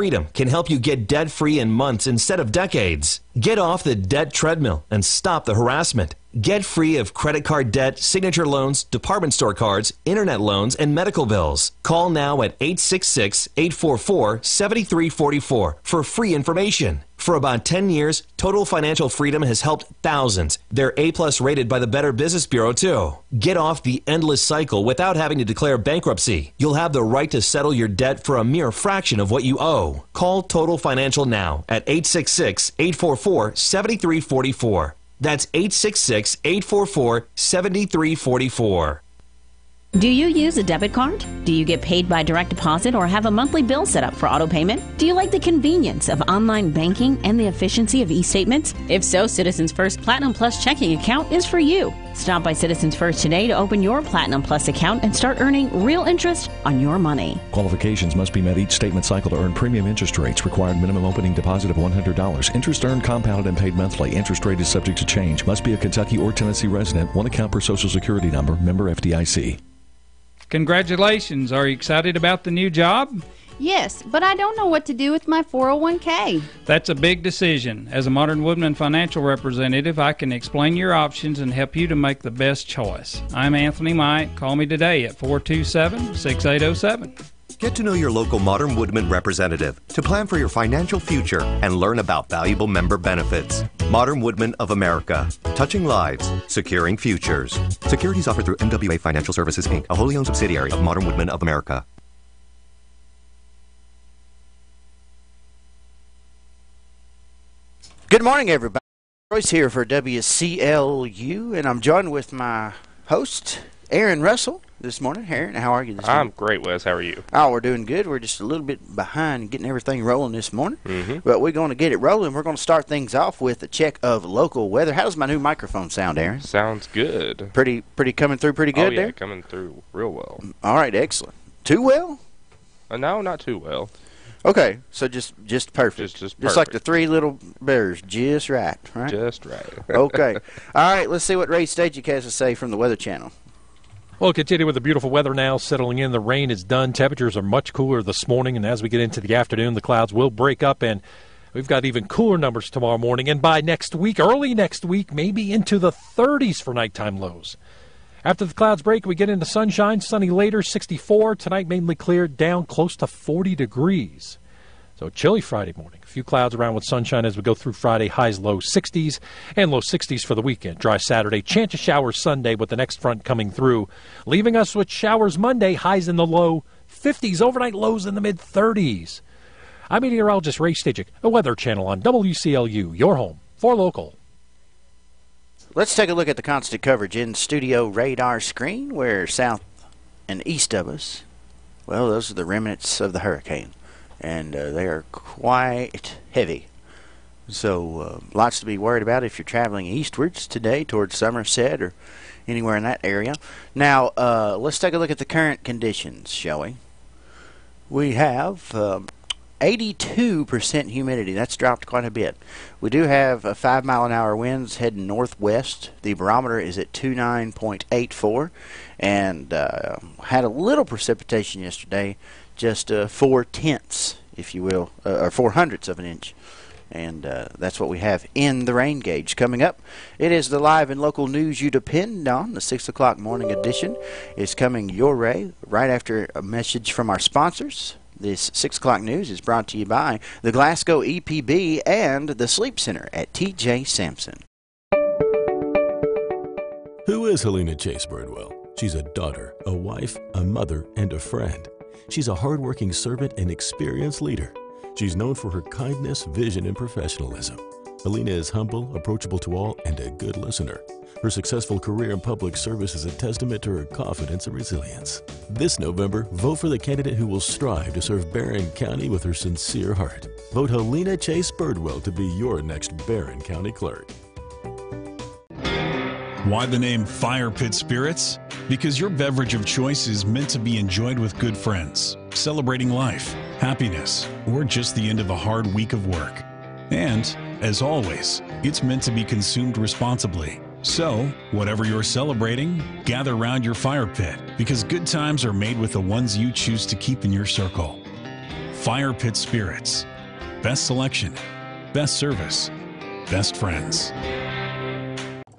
freedom can help you get debt-free in months instead of decades. Get off the debt treadmill and stop the harassment. Get free of credit card debt, signature loans, department store cards, internet loans, and medical bills. Call now at 866-844-7344 for free information. For about 10 years, Total Financial Freedom has helped thousands. They're A-plus rated by the Better Business Bureau, too. Get off the endless cycle without having to declare bankruptcy. You'll have the right to settle your debt for a mere fraction of what you owe. Call Total Financial now at 866-844-7344. That's 866-844-7344. Do you use a debit card? Do you get paid by direct deposit or have a monthly bill set up for auto payment? Do you like the convenience of online banking and the efficiency of e-statements? If so, Citizens First Platinum Plus checking account is for you. Stop by Citizens First today to open your Platinum Plus account and start earning real interest on your money. Qualifications must be met each statement cycle to earn premium interest rates. Required minimum opening deposit of $100. Interest earned, compounded, and paid monthly. Interest rate is subject to change. Must be a Kentucky or Tennessee resident. One account per Social Security number. Member FDIC. Congratulations. Are you excited about the new job? Yes, but I don't know what to do with my 401k. That's a big decision. As a Modern Woodman financial representative, I can explain your options and help you to make the best choice. I'm Anthony Mike. Call me today at 427-6807. Get to know your local Modern Woodman representative to plan for your financial future and learn about valuable member benefits. Modern Woodman of America. Touching lives, securing futures. Securities offered through MWA Financial Services, Inc., a wholly owned subsidiary of Modern Woodman of America. Good morning, everybody. Royce here for WCLU, and I'm joined with my host, Aaron Russell, this morning. Aaron, how are you this morning? I'm great, Wes. How are you? Oh, we're doing good. We're just a little bit behind getting everything rolling this morning, but we're going to get it rolling. We're going to start things off with a check of local weather. How does my new microphone sound, Aaron? Sounds good. Pretty coming through pretty good there? Yeah, coming through real well. All right, excellent. Too well? No, not too well. Okay, so just perfect. Just Just like the three little bears, just right? Just right. Okay. All right, let's see what Ray Stajic has to say from the Weather Channel. Well, continue with the beautiful weather now settling in. The rain is done. Temperatures are much cooler this morning, and as we get into the afternoon, the clouds will break up, and we've got even cooler numbers tomorrow morning. And by next week, early next week, maybe into the 30s for nighttime lows. After the clouds break, we get into sunshine, sunny later, 64. Tonight, mainly clear, down close to 40 degrees. So chilly Friday morning. A few clouds around with sunshine as we go through Friday. Highs low 60s and low 60s for the weekend. Dry Saturday. Chance of showers Sunday with the next front coming through. Leaving us with showers Monday. Highs in the low 50s. Overnight lows in the mid-30s. I'm meteorologist Ray Stajic, the Weather Channel on WCLU. Your home for local. Let's take a look at the constant coverage in studio radar screen where south and east of us, well, those are the remnants of the hurricane. And they are quite heavy. So lots to be worried about if you're traveling eastwards today towards Somerset or anywhere in that area. Now, let's take a look at the current conditions, shall we? We have 82% humidity. That's dropped quite a bit. We do have 5-mile-an-hour winds heading northwest. The barometer is at 29.84 and had a little precipitation yesterday. Just 4/10, if you will, or 4/100 of an inch. And that's what we have in the rain gauge. Coming up, it is the live and local news you depend on. The 6 o'clock morning edition is coming your way right after a message from our sponsors. This 6 o'clock news is brought to you by the Glasgow EPB and the Sleep Center at TJ Sampson. Who is Helena Chase Birdwell? She's a daughter, a wife, a mother, and a friend. She's a hardworking servant and experienced leader. She's known for her kindness, vision, and professionalism. Helena is humble, approachable to all, and a good listener. Her successful career in public service is a testament to her confidence and resilience. This November, vote for the candidate who will strive to serve Barron County with her sincere heart. Vote Helena Chase Birdwell to be your next Barron County clerk. Why the name Fire Pit Spirits? Because your beverage of choice is meant to be enjoyed with good friends, celebrating life, happiness, or just the end of a hard week of work. And, as always, it's meant to be consumed responsibly. So, whatever you're celebrating, gather around your fire pit, because good times are made with the ones you choose to keep in your circle. Fire Pit Spirits. Best selection, best service, best friends.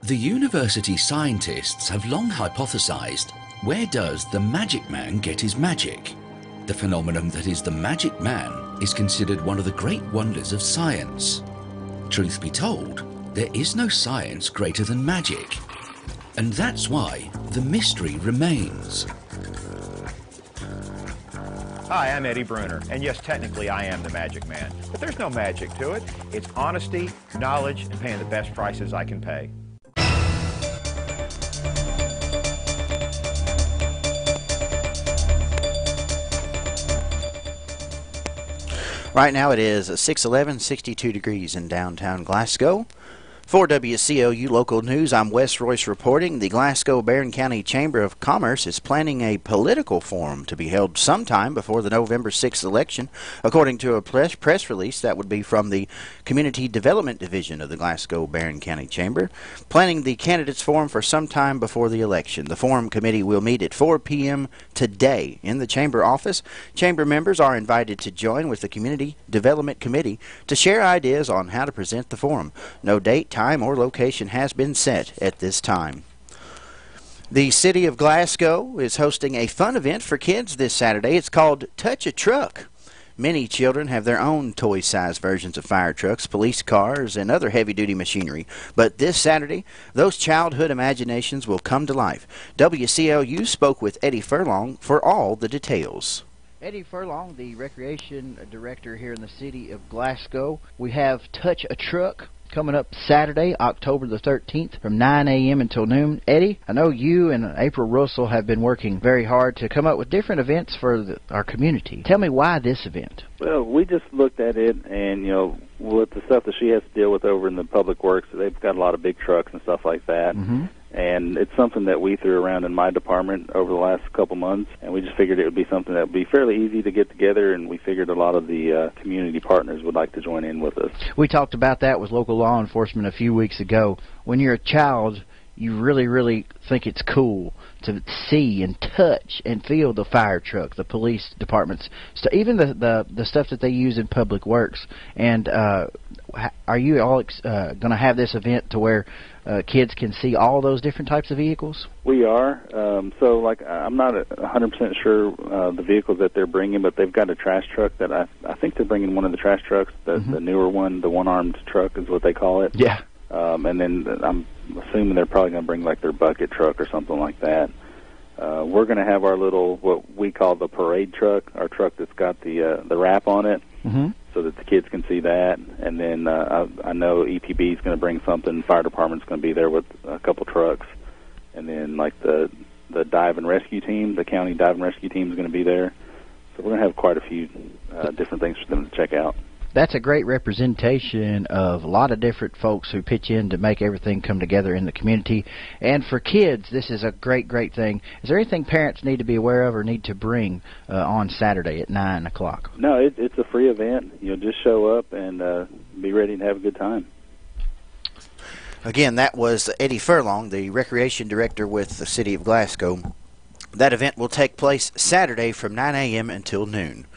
The university scientists have long hypothesized, where does the magic man get his magic? The phenomenon that is the magic man is considered one of the great wonders of science. Truth be told, there is no science greater than magic. And that's why the mystery remains. Hi, I'm Eddie Bruner, and yes, technically I am the magic man, but there's no magic to it. It's honesty, knowledge, and paying the best prices I can pay. Right now it is 6:11, 62 degrees in downtown Glasgow. For WCLU Local News, I'm Wes Royce reporting. The Glasgow-Barron County Chamber of Commerce is planning a political forum to be held sometime before the November 6th election. According to a press release that would be from the Community Development Division of the Glasgow-Barron County Chamber, planning the candidates forum for sometime before the election. The forum committee will meet at 4 p.m. today in the Chamber office. Chamber members are invited to join with the Community Development Committee to share ideas on how to present the forum. No date, time, or location has been set at this time. The City of Glasgow is hosting a fun event for kids this Saturday. It's called Touch a Truck. Many children have their own toy-sized versions of fire trucks, police cars, and other heavy-duty machinery. But this Saturday, those childhood imaginations will come to life. WCLU spoke with Eddie Furlong for all the details. Eddie Furlong, the Recreation Director here in the City of Glasgow. We have Touch a Truck coming up Saturday, October the 13th from 9 a.m. until noon. Eddie, I know you and April Russell have been working very hard to come up with different events for our community. Tell me why this event? Well, we just looked at it, and, with the stuff that she has to deal with over in the public works, they've got a lot of big trucks and stuff like that. Mm-hmm. And it's something that we threw around in my department over the last couple months, and we just figured it would be something that would be fairly easy to get together, and we figured a lot of the community partners would like to join in with us. We talked about that with local law enforcement a few weeks ago. When you're a child, you really, really think it's cool to see and touch and feel the fire truck, the police departments, even the stuff that they use in public works. And are you all going to have this event to where kids can see all those different types of vehicles? We are. I'm not 100% sure the vehicles that they're bringing, but they've got a trash truck that I think they're bringing one of the trash trucks, the newer one, the one-armed truck is what they call it. Yeah. And then I'm assuming they're probably going to bring like their bucket truck or something like that. We're going to have our little, what we call the parade truck, our truck that's got the wrap on it, so that the kids can see that. And then I know EPB is going to bring something. Fire department's going to be there with a couple trucks. And then like the dive and rescue team, the county dive and rescue team is going to be there. So we're going to have quite a few different things for them to check out. That's a great representation of a lot of different folks who pitch in to make everything come together in the community. And for kids, this is a great, great thing. Is there anything parents need to be aware of or need to bring on Saturday at 9 o'clock? No, it's a free event. Just show up and be ready to have a good time. Again, that was Eddie Furlong, the Recreation Director with the City of Glasgow. That event will take place Saturday from 9 a.m. until noon.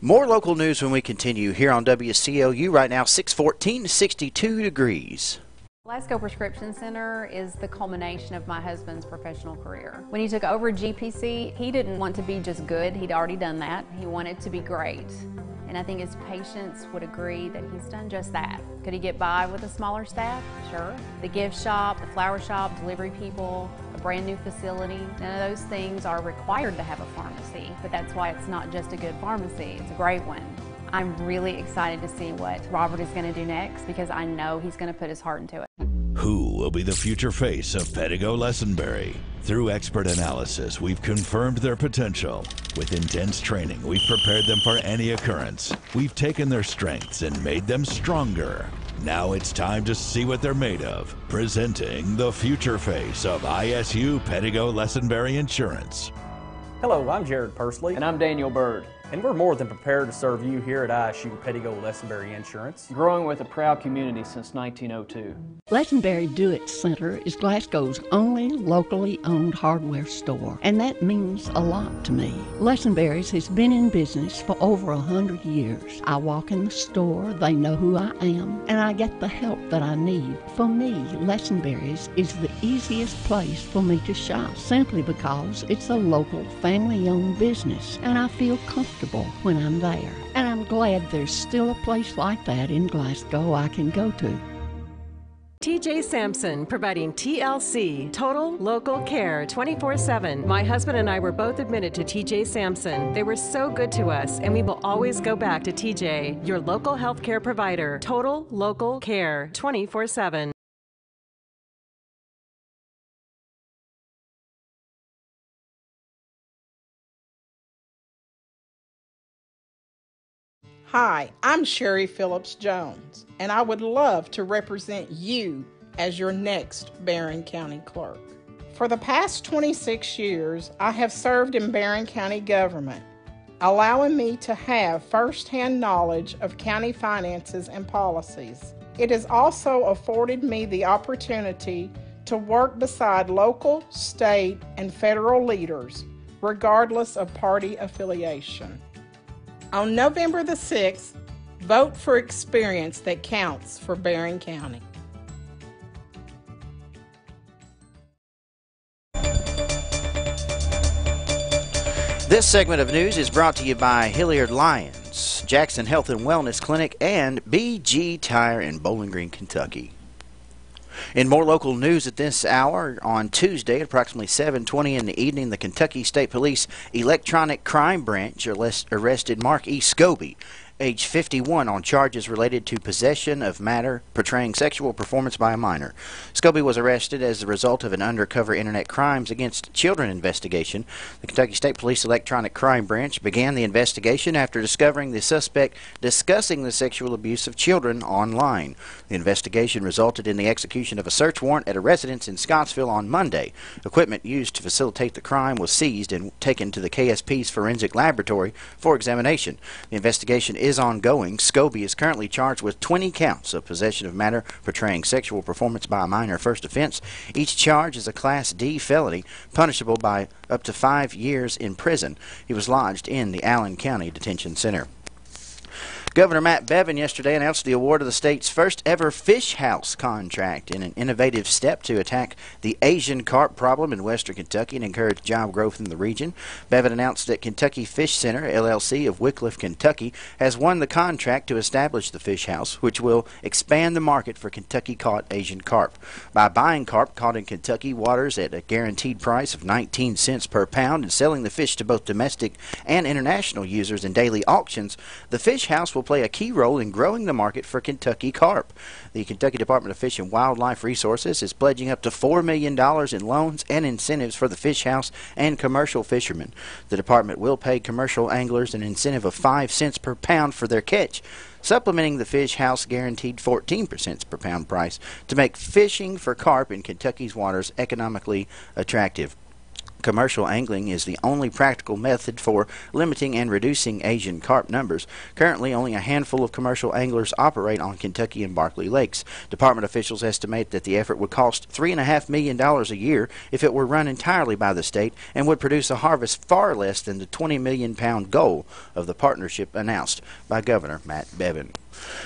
More local news when we continue here on WCLU. Right now, 6:14, 62 degrees. Glasgow Prescription Center is the culmination of my husband's professional career. When he took over GPC, he didn't want to be just good. He'd already done that. He wanted to be great. And I think his patients would agree that he's done just that. Could he get by with a smaller staff? Sure. The gift shop, the flower shop, delivery people, a brand new facility, none of those things are required to have a pharmacy, but that's why it's not just a good pharmacy, it's a great one. I'm really excited to see what Robert is going to do next because I know he's going to put his heart into it. Who will be the future face of Pettigo Lessenberry? Through expert analysis, we've confirmed their potential. With intense training, we've prepared them for any occurrence. We've taken their strengths and made them stronger. Now it's time to see what they're made of. Presenting the future face of ISU Pettigo Lessenberry Insurance. Hello, I'm Jared Pursley. And I'm Daniel Bird. And we're more than prepared to serve you here at ISU Pettigo Lesenberry Insurance. Growing with a proud community since 1902. Lesenberry Do-It Center is Glasgow's only locally owned hardware store, and that means a lot to me. Lesenberry's has been in business for over 100 years. I walk in the store, they know who I am, and I get the help that I need. For me, Lesenberry's is the easiest place for me to shop, simply because it's a local family-owned business, and I feel comfortable when I'm there. And I'm glad there's still a place like that in Glasgow I can go to. TJ Sampson, providing TLC, Total Local Care, 24/7. My husband and I were both admitted to TJ Sampson. They were so good to us, and we will always go back to TJ, your local health care provider. Total Local Care, 24/7. Hi, I'm Sherry Phillips Jones, and I would love to represent you as your next Barron County Clerk. For the past 26 years, I have served in Barron County government, allowing me to have first-hand knowledge of county finances and policies. It has also afforded me the opportunity to work beside local, state, and federal leaders, regardless of party affiliation. On November the 6th, vote for experience that counts for Barron County. This segment of news is brought to you by Hilliard Lyons, Jackson Health and Wellness Clinic, and BG Tire in Bowling Green, Kentucky. In more local news at this hour, on Tuesday at approximately 7:20 in the evening, the Kentucky State Police Electronic Crime Branch arrested Mark E. Scobie, age 51, on charges related to possession of matter portraying sexual performance by a minor. Scobie was arrested as a result of an undercover Internet Crimes Against Children investigation. The Kentucky State Police Electronic Crime Branch began the investigation after discovering the suspect discussing the sexual abuse of children online. The investigation resulted in the execution of a search warrant at a residence in Scottsville on Monday. Equipment used to facilitate the crime was seized and taken to the KSP's forensic laboratory for examination. The investigation is ongoing. Scobie is currently charged with 20 counts of possession of matter portraying sexual performance by a minor first offense. Each charge is a Class D felony, punishable by up to 5 years in prison. He was lodged in the Allen County Detention Center. Governor Matt Bevin yesterday announced the award of the state's first ever fish house contract in an innovative step to attack the Asian carp problem in western Kentucky and encourage job growth in the region. Bevin announced that Kentucky Fish Center, LLC of Wickliffe, Kentucky, has won the contract to establish the fish house, which will expand the market for Kentucky-caught Asian carp. By buying carp caught in Kentucky waters at a guaranteed price of 19 cents per pound and selling the fish to both domestic and international users in daily auctions, the fish house will play a key role in growing the market for Kentucky carp. The Kentucky Department of Fish and Wildlife Resources is pledging up to $4 million in loans and incentives for the fish house and commercial fishermen. The department will pay commercial anglers an incentive of 5 cents per pound for their catch, supplementing the fish house guaranteed 14 cents per pound price to make fishing for carp in Kentucky's waters economically attractive. Commercial angling is the only practical method for limiting and reducing Asian carp numbers. Currently, only a handful of commercial anglers operate on Kentucky and Barkley Lakes. Department officials estimate that the effort would cost $3.5 million a year if it were run entirely by the state and would produce a harvest far less than the 20 million pound goal of the partnership announced by Governor Matt Bevin.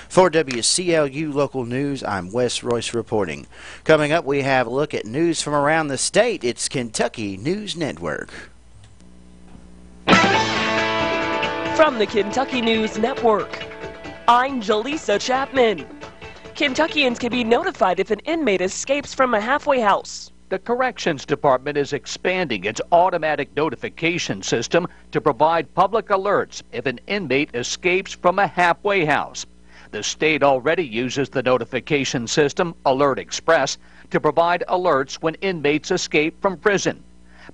For WCLU Local News, I'm Wes Royce reporting. Coming up, we have a look at news from around the state. It's Kentucky News Network. From the Kentucky News Network, I'm Jaleesa Chapman. Kentuckians can be notified if an inmate escapes from a halfway house. The Corrections Department is expanding its automatic notification system to provide public alerts if an inmate escapes from a halfway house. The state already uses the notification system, Alert Express, to provide alerts when inmates escape from prison.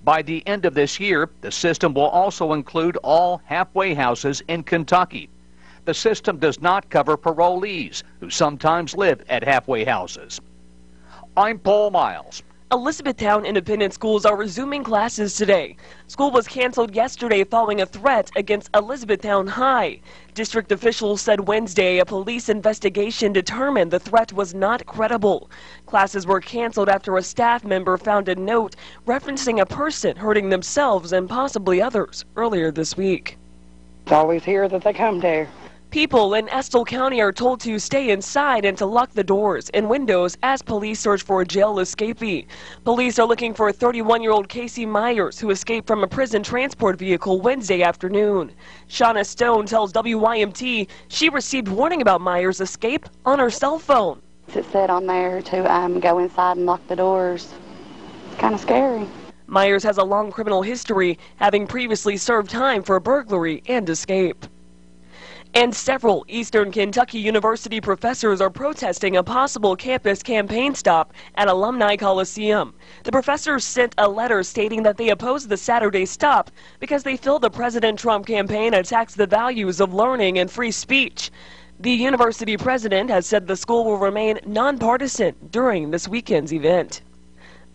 By the end of this year, the system will also include all halfway houses in Kentucky. The system does not cover parolees who sometimes live at halfway houses. I'm Paul Miles. Elizabethtown Independent Schools are resuming classes today. School was canceled yesterday following a threat against Elizabethtown High. District officials said Wednesday a police investigation determined the threat was not credible. Classes were canceled after a staff member found a note referencing a person hurting themselves and possibly others earlier this week. It's always here that they come to. People in Estill County are told to stay inside and to lock the doors and windows as police search for a jail escapee. Police are looking for 31-year-old Casey Myers, who escaped from a prison transport vehicle Wednesday afternoon. Shauna Stone tells WYMT she received warning about Myers' escape on her cell phone. It said on there to go inside and lock the doors. It's kind of scary. Myers has a long criminal history, having previously served time for burglary and escape. And several Eastern Kentucky University professors are protesting a possible campus campaign stop at Alumni Coliseum. The professors sent a letter stating that they oppose the Saturday stop because they feel the President Trump campaign attacks the values of learning and free speech. The university president has said the school will remain nonpartisan during this weekend's event.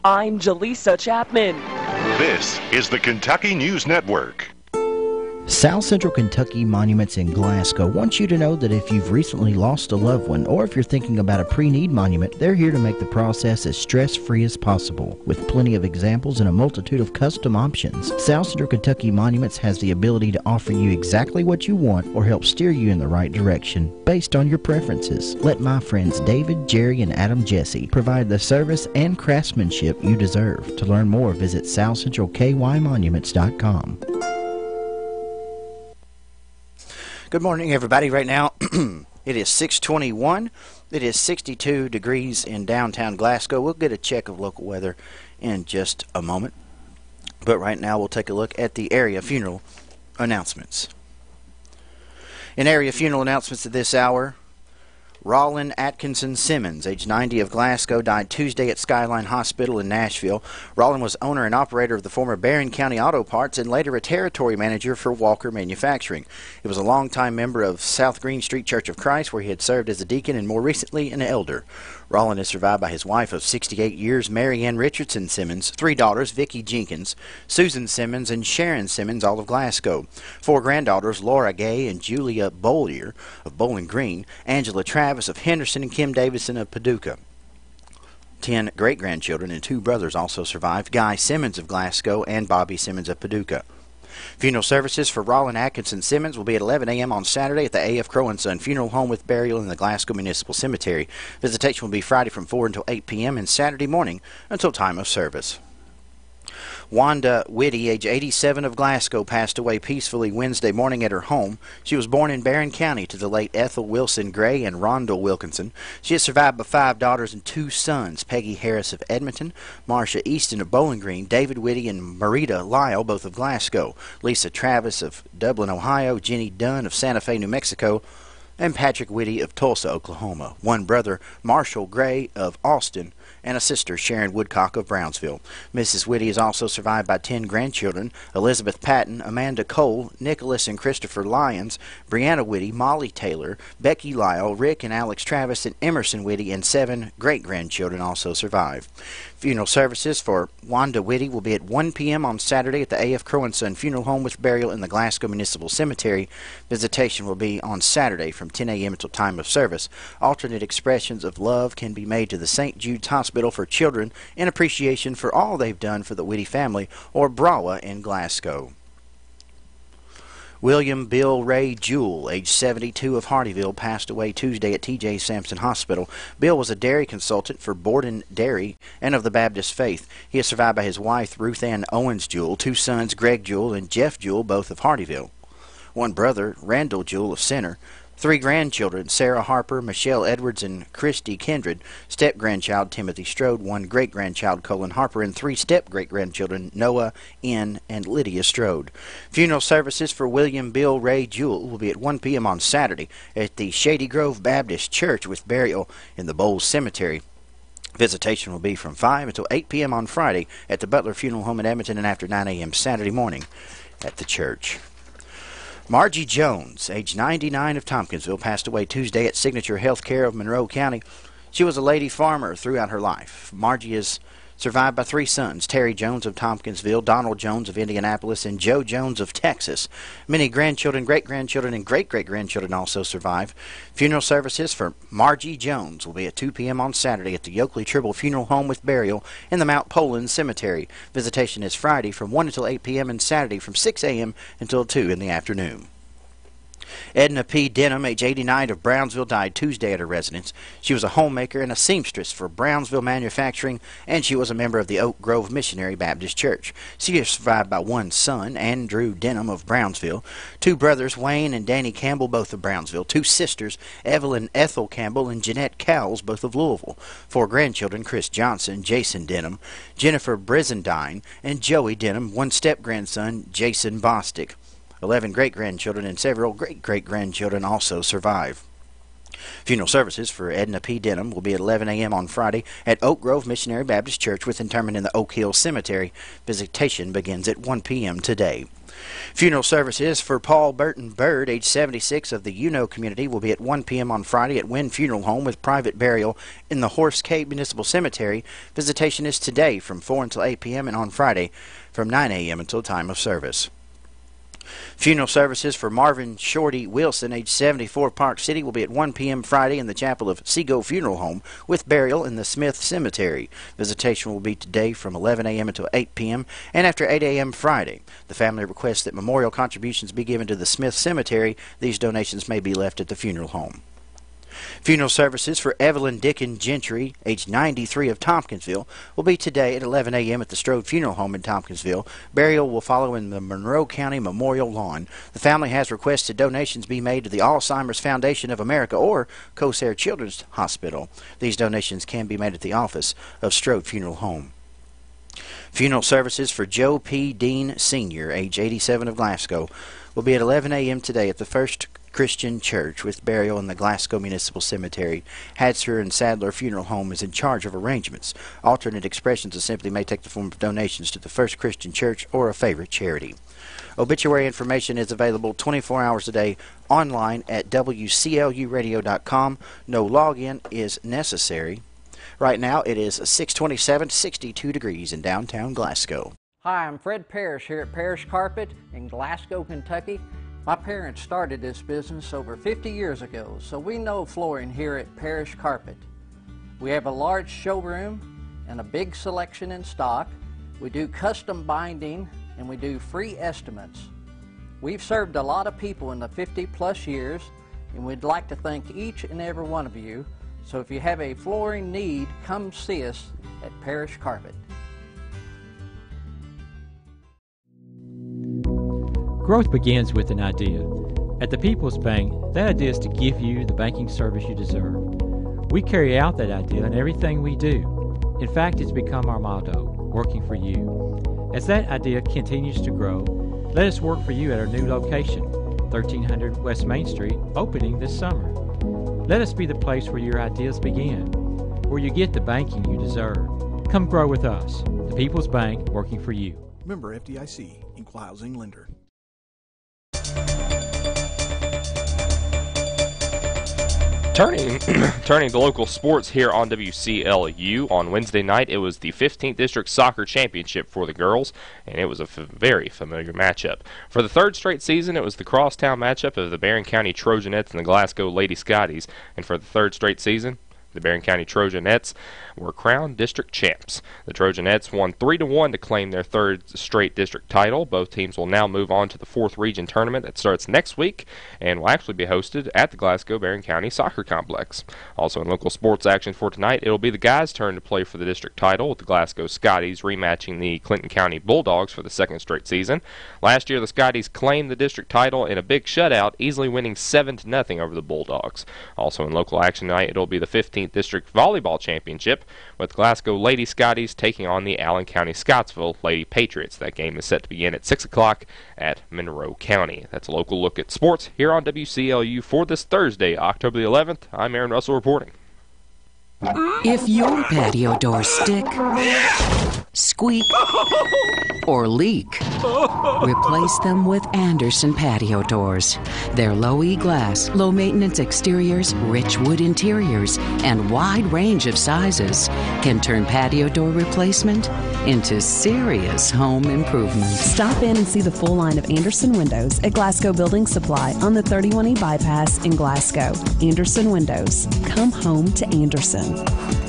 I'm Jaleesa Chapman. This is the Kentucky News Network. South Central Kentucky Monuments in Glasgow wants you to know that if you've recently lost a loved one or if you're thinking about a pre-need monument, they're here to make the process as stress-free as possible. With plenty of examples and a multitude of custom options, South Central Kentucky Monuments has the ability to offer you exactly what you want or help steer you in the right direction based on your preferences. Let my friends David, Jerry, and Adam Jesse provide the service and craftsmanship you deserve. To learn more, visit southcentralkymonuments.com. Good morning, everybody. Right now, it is 6:21. It is 62 degrees in downtown Glasgow. We'll get a check of local weather in just a moment. But right now, we'll take a look at the area funeral announcements. In area funeral announcements at this hour, Rollin Atkinson Simmons, age 90, of Glasgow, died Tuesday at Skyline Hospital in Nashville. Rollin was owner and operator of the former Barron County Auto Parts and later a territory manager for Walker Manufacturing. He was a longtime member of South Green Street Church of Christ, where he had served as a deacon and more recently an elder. Rollin is survived by his wife of 68 years, Mary Ann Richardson Simmons, 3 daughters, Vicki Jenkins, Susan Simmons, and Sharon Simmons, all of Glasgow, 4 granddaughters, Laura Gay and Julia Bollier of Bowling Green, Angela Travis of Henderson, and Kim Davison of Paducah. 10 great-grandchildren and 2 brothers also survive, Guy Simmons of Glasgow and Bobby Simmons of Paducah. Funeral services for Rollin Atkinson Simmons will be at 11 a.m. on Saturday at the A.F. Crow & Son Funeral Home with burial in the Glasgow Municipal Cemetery. Visitation will be Friday from 4 until 8 p.m. and Saturday morning until time of service. Wanda Whitty, age 87, of Glasgow, passed away peacefully Wednesday morning at her home. She was born in Barron County to the late Ethel Wilson Gray and Rondell Wilkinson. She is survived by 5 daughters and 2 sons, Peggy Harris of Edmonton, Marcia Easton of Bowling Green, David Whitty and Marita Lyle, both of Glasgow, Lisa Travis of Dublin, Ohio, Jenny Dunn of Santa Fe, New Mexico, and Patrick Whitty of Tulsa, Oklahoma. 1 brother, Marshall Gray of Austin, and a sister, Sharon Woodcock of Brownsville. Mrs. Whitty is also survived by 10 grandchildren, Elizabeth Patton, Amanda Cole, Nicholas and Christopher Lyons, Brianna Whitty, Molly Taylor, Becky Lyle, Rick and Alex Travis, and Emerson Whitty, and 7 great-grandchildren also survive. Funeral services for Wanda Whitty will be at 1 p.m. on Saturday at the A.F. Crow & Son Funeral Home with burial in the Glasgow Municipal Cemetery. Visitation will be on Saturday from 10 a.m. until time of service. Alternate expressions of love can be made to the St. Jude's Hospital for Children in appreciation for all they've done for the Whitty family, or Brawa in Glasgow. William Bill Ray Jewell, age 72, of Hardyville, passed away Tuesday at T.J. Sampson Hospital. Bill was a dairy consultant for Borden Dairy and of the Baptist faith. He is survived by his wife, Ruth Ann Owens Jewell, 2 sons, Greg Jewell and Jeff Jewell, both of Hardyville, 1 brother, Randall Jewell of Center, 3 grandchildren, Sarah Harper, Michelle Edwards, and Christy Kindred, step-grandchild Timothy Strode, 1 great-grandchild Colin Harper, and 3 step-great-grandchildren Noah, N, and Lydia Strode. Funeral services for William Bill Ray Jewell will be at 1 p.m. on Saturday at the Shady Grove Baptist Church with burial in the Bowles Cemetery. Visitation will be from 5 until 8 p.m. on Friday at the Butler Funeral Home in Edmonton and after 9 a.m. Saturday morning at the church. Margie Jones, age 99, of Tompkinsville, passed away Tuesday at Signature Healthcare of Monroe County. She was a lady farmer throughout her life. Margie is survived by 3 sons, Terry Jones of Tompkinsville, Donald Jones of Indianapolis, and Joe Jones of Texas. Many grandchildren, great-grandchildren, and great-great-grandchildren also survive. Funeral services for Margie Jones will be at 2 p.m. on Saturday at the Yoakley Tribble Funeral Home with burial in the Mount Poland Cemetery. Visitation is Friday from 1 until 8 p.m. and Saturday from 6 a.m. until 2 in the afternoon. Edna P. Denham, age 89, of Brownsville, died Tuesday at her residence. She was a homemaker and a seamstress for Brownsville Manufacturing, and she was a member of the Oak Grove Missionary Baptist Church. She is survived by 1 son, Andrew Denham of Brownsville, 2 brothers, Wayne and Danny Campbell, both of Brownsville, 2 sisters, Evelyn Ethel Campbell and Jeanette Cowles, both of Louisville, 4 grandchildren, Chris Johnson, Jason Denham, Jennifer Brizendine, and Joey Denham, 1 step-grandson, Jason Bostick. 11 great-grandchildren and several great-great-grandchildren also survive. Funeral services for Edna P. Denham will be at 11 a.m. on Friday at Oak Grove Missionary Baptist Church with interment in the Oak Hill Cemetery. Visitation begins at 1 p.m. today. Funeral services for Paul Burton Bird, age 76, of the Uno community will be at 1 p.m. on Friday at Wynn Funeral Home with private burial in the Horse Cave Municipal Cemetery. Visitation is today from 4 until 8 p.m. and on Friday from 9 a.m. until time of service. Funeral services for Marvin Shorty Wilson, age 74, Park City, will be at 1 p.m. Friday in the chapel of Seago Funeral Home with burial in the Smith Cemetery. Visitation will be today from 11 a.m. until 8 p.m. and after 8 a.m. Friday. The family requests that memorial contributions be given to the Smith Cemetery. These donations may be left at the funeral home. Funeral services for Evelyn Dickin Gentry, age 93, of Tompkinsville, will be today at 11 a.m. at the Strode Funeral Home in Tompkinsville. Burial will follow in the Monroe County Memorial Lawn. The family has requested donations be made to the Alzheimer's Foundation of America or Corsair Children's Hospital. These donations can be made at the office of Strode Funeral Home. Funeral services for Joe P. Dean Sr., age 87, of Glasgow, will be at 11 a.m. today at the First Christian Church with burial in the Glasgow Municipal Cemetery. Hatzer and Sadler Funeral Home is in charge of arrangements. Alternate expressions of sympathy may take the form of donations to the First Christian Church or a favorite charity. Obituary information is available 24 hours a day online at WCLUradio.com. No login is necessary. Right now it is 6:27, 62 degrees in downtown Glasgow. Hi, I'm Fred Parrish here at Parrish Carpet in Glasgow, Kentucky. My parents started this business over 50 years ago, so we know flooring here at Parrish Carpet. We have a large showroom and a big selection in stock. We do custom binding and we do free estimates. We've served a lot of people in the 50-plus years, and we'd like to thank each and every one of you. So if you have a flooring need, come see us at Parrish Carpet. Growth begins with an idea. At the People's Bank, that idea is to give you the banking service you deserve. We carry out that idea in everything we do. In fact, it's become our motto, working for you. As that idea continues to grow, let us work for you at our new location, 1300 West Main Street, opening this summer. Let us be the place where your ideas begin, where you get the banking you deserve. Come grow with us. The People's Bank, working for you. Member FDIC, Equal Housing Lender. Turning to local sports here on WCLU. On Wednesday night, it was the 15th District Soccer Championship for the girls, and it was a very familiar matchup. For the 3rd straight season, it was the crosstown matchup of the Barron County Trojanettes and the Glasgow Lady Scotties, and for the 3rd straight season, the Barron County Trojanettes were crowned district champs. The Trojanettes won 3-1 to claim their 3rd straight district title. Both teams will now move on to the 4th region tournament that starts next week and will actually be hosted at the Glasgow Barron County Soccer Complex. Also in local sports action for tonight, it'll be the guys' turn to play for the district title, with the Glasgow Scotties rematching the Clinton County Bulldogs for the 2nd straight season. Last year, the Scotties claimed the district title in a big shutout, easily winning 7-0 over the Bulldogs. Also in local action tonight, it'll be the 15th District Volleyball Championship, with Glasgow Lady Scotties taking on the Allen County Scottsville Lady Patriots. That game is set to begin at 6 o'clock at Monroe County. That's a local look at sports here on WCLU for this Thursday, October the 11th. I'm Aaron Russell reporting. If your patio doors stick, squeak, or leak, replace them with Anderson patio doors. Their low E-glass, low-maintenance exteriors, rich wood interiors, and wide range of sizes can turn patio door replacement into serious home improvement. Stop in and see the full line of Anderson windows at Glasgow Building Supply on the 31E bypass in Glasgow. Anderson Windows. Come home to Anderson.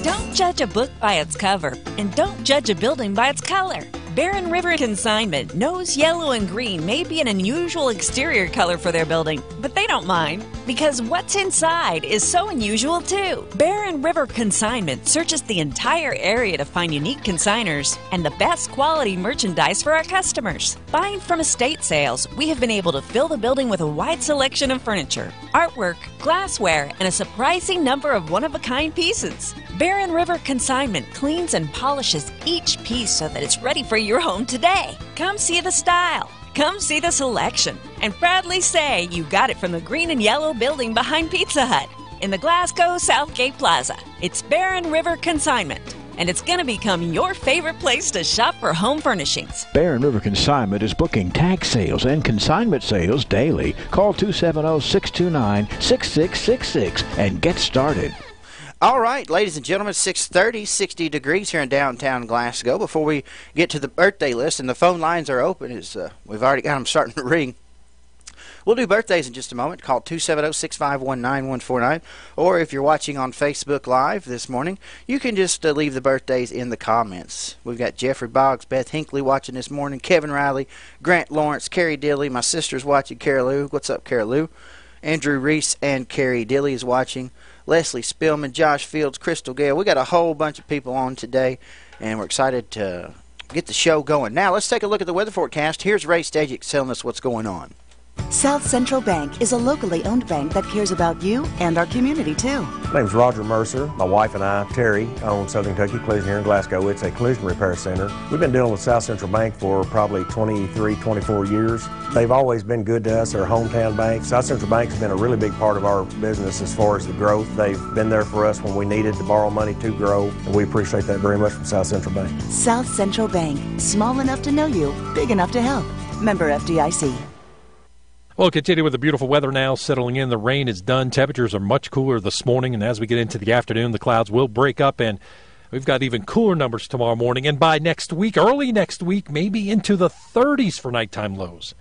Don't judge a book by its cover, and don't judge a building by its color. Barren River Consignment knows yellow and green may be an unusual exterior color for their building, but they don't mind, because what's inside is so unusual too. Barren River Consignment searches the entire area to find unique consigners and the best quality merchandise for our customers. Buying from estate sales, we have been able to fill the building with a wide selection of furniture, artwork, glassware, and a surprising number of one-of-a-kind pieces. Barren River Consignment cleans and polishes each piece so that it's ready for your home today. Come see the style. Come see the selection. And proudly say you got it from the green and yellow building behind Pizza Hut in the Glasgow Southgate Plaza. It's Barren River Consignment, and it's going to become your favorite place to shop for home furnishings. Barren River Consignment is booking tag sales and consignment sales daily. Call 270-629-6666 and get started. All right, ladies and gentlemen, 6:30, 60 degrees here in downtown Glasgow. Before we get to the birthday list, and the phone lines are open, we've already got them starting to ring. We'll do birthdays in just a moment. Call 270-651-9149. Or if you're watching on Facebook Live this morning, you can just leave the birthdays in the comments. We've got Jeffrey Boggs, Beth Hinckley watching this morning, Kevin Riley, Grant Lawrence, Carrie Dilley. My sister's watching, Carol Lou. What's up, Carol Lou? Andrew Reese and Carrie Dilley is watching. Leslie Spillman, Josh Fields, Crystal Gale. We got a whole bunch of people on today, and we're excited to get the show going. Now, let's take a look at the weather forecast. Here's Ray Stajic telling us what's going on. South Central Bank is a locally owned bank that cares about you and our community, too. My name's Roger Mercer. My wife and I, Terry, own Southern Kentucky Collision here in Glasgow. It's a collision repair center. We've been dealing with South Central Bank for probably 23, 24 years. They've always been good to us. They're a hometown bank. South Central Bank's been a really big part of our business as far as the growth. They've been there for us when we needed to borrow money to grow, and we appreciate that very much from South Central Bank. South Central Bank, small enough to know you, big enough to help. Member FDIC. We'll continue with the beautiful weather now settling in. The rain is done. Temperatures are much cooler this morning, and as we get into the afternoon, the clouds will break up, and we've got even cooler numbers tomorrow morning. And by next week, early next week, maybe into the 30s for nighttime lows.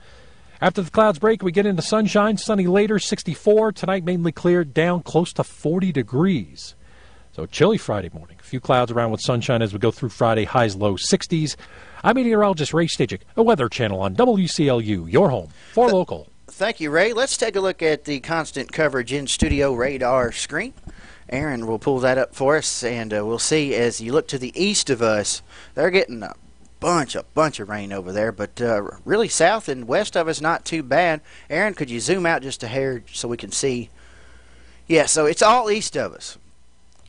After the clouds break, we get into sunshine, sunny later, 64. Tonight, mainly clear, down close to 40 degrees. So chilly Friday morning. A few clouds around with sunshine as we go through Friday, highs low 60s. I'm meteorologist Ray Stajic, a Weather Channel on WCLU, your home for local. Thank you, Ray. Let's take a look at the constant coverage in-studio radar screen. Aaron will pull that up for us, and we'll see as you look to the east of us, they're getting a bunch of rain over there, but really south and west of us, not too bad. Aaron, could you zoom out just a hair so we can see? Yeah, so it's all east of us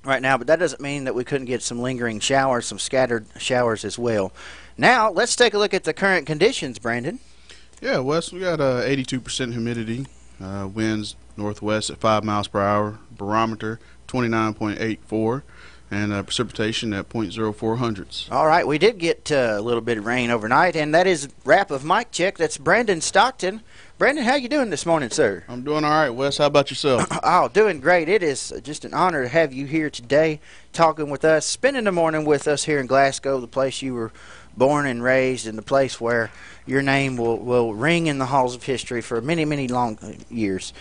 right now, but that doesn't mean that we couldn't get some lingering showers, some scattered showers as well. Now, let's take a look at the current conditions, Brandon. Yeah, Wes, we got 82% humidity, winds northwest at 5 miles per hour, barometer 29.84, and precipitation at 0.04 hundredths. All right, we did get a little bit of rain overnight, and that is wrap of mic check. That's Brandon Stockton. Brandon, how you doing this morning, sir? I'm doing all right, Wes. How about yourself? Oh, doing great. It is just an honor to have you here today talking with us, spending the morning with us here in Glasgow, the place you were born and raised, and the place where your name will ring in the halls of history for many, many long years.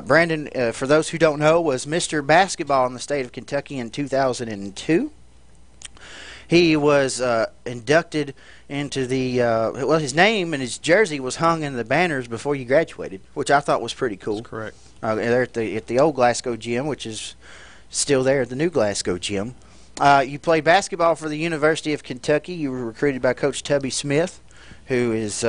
Brandon, for those who don't know, was Mr. Basketball in the state of Kentucky in 2002. He was inducted into the, his name and his jersey was hung in the banners before you graduated, which I thought was pretty cool. That's correct. There at the old Glasgow gym, which is still there at the new Glasgow gym. You played basketball for the University of Kentucky. You were recruited by Coach Tubby Smith, who is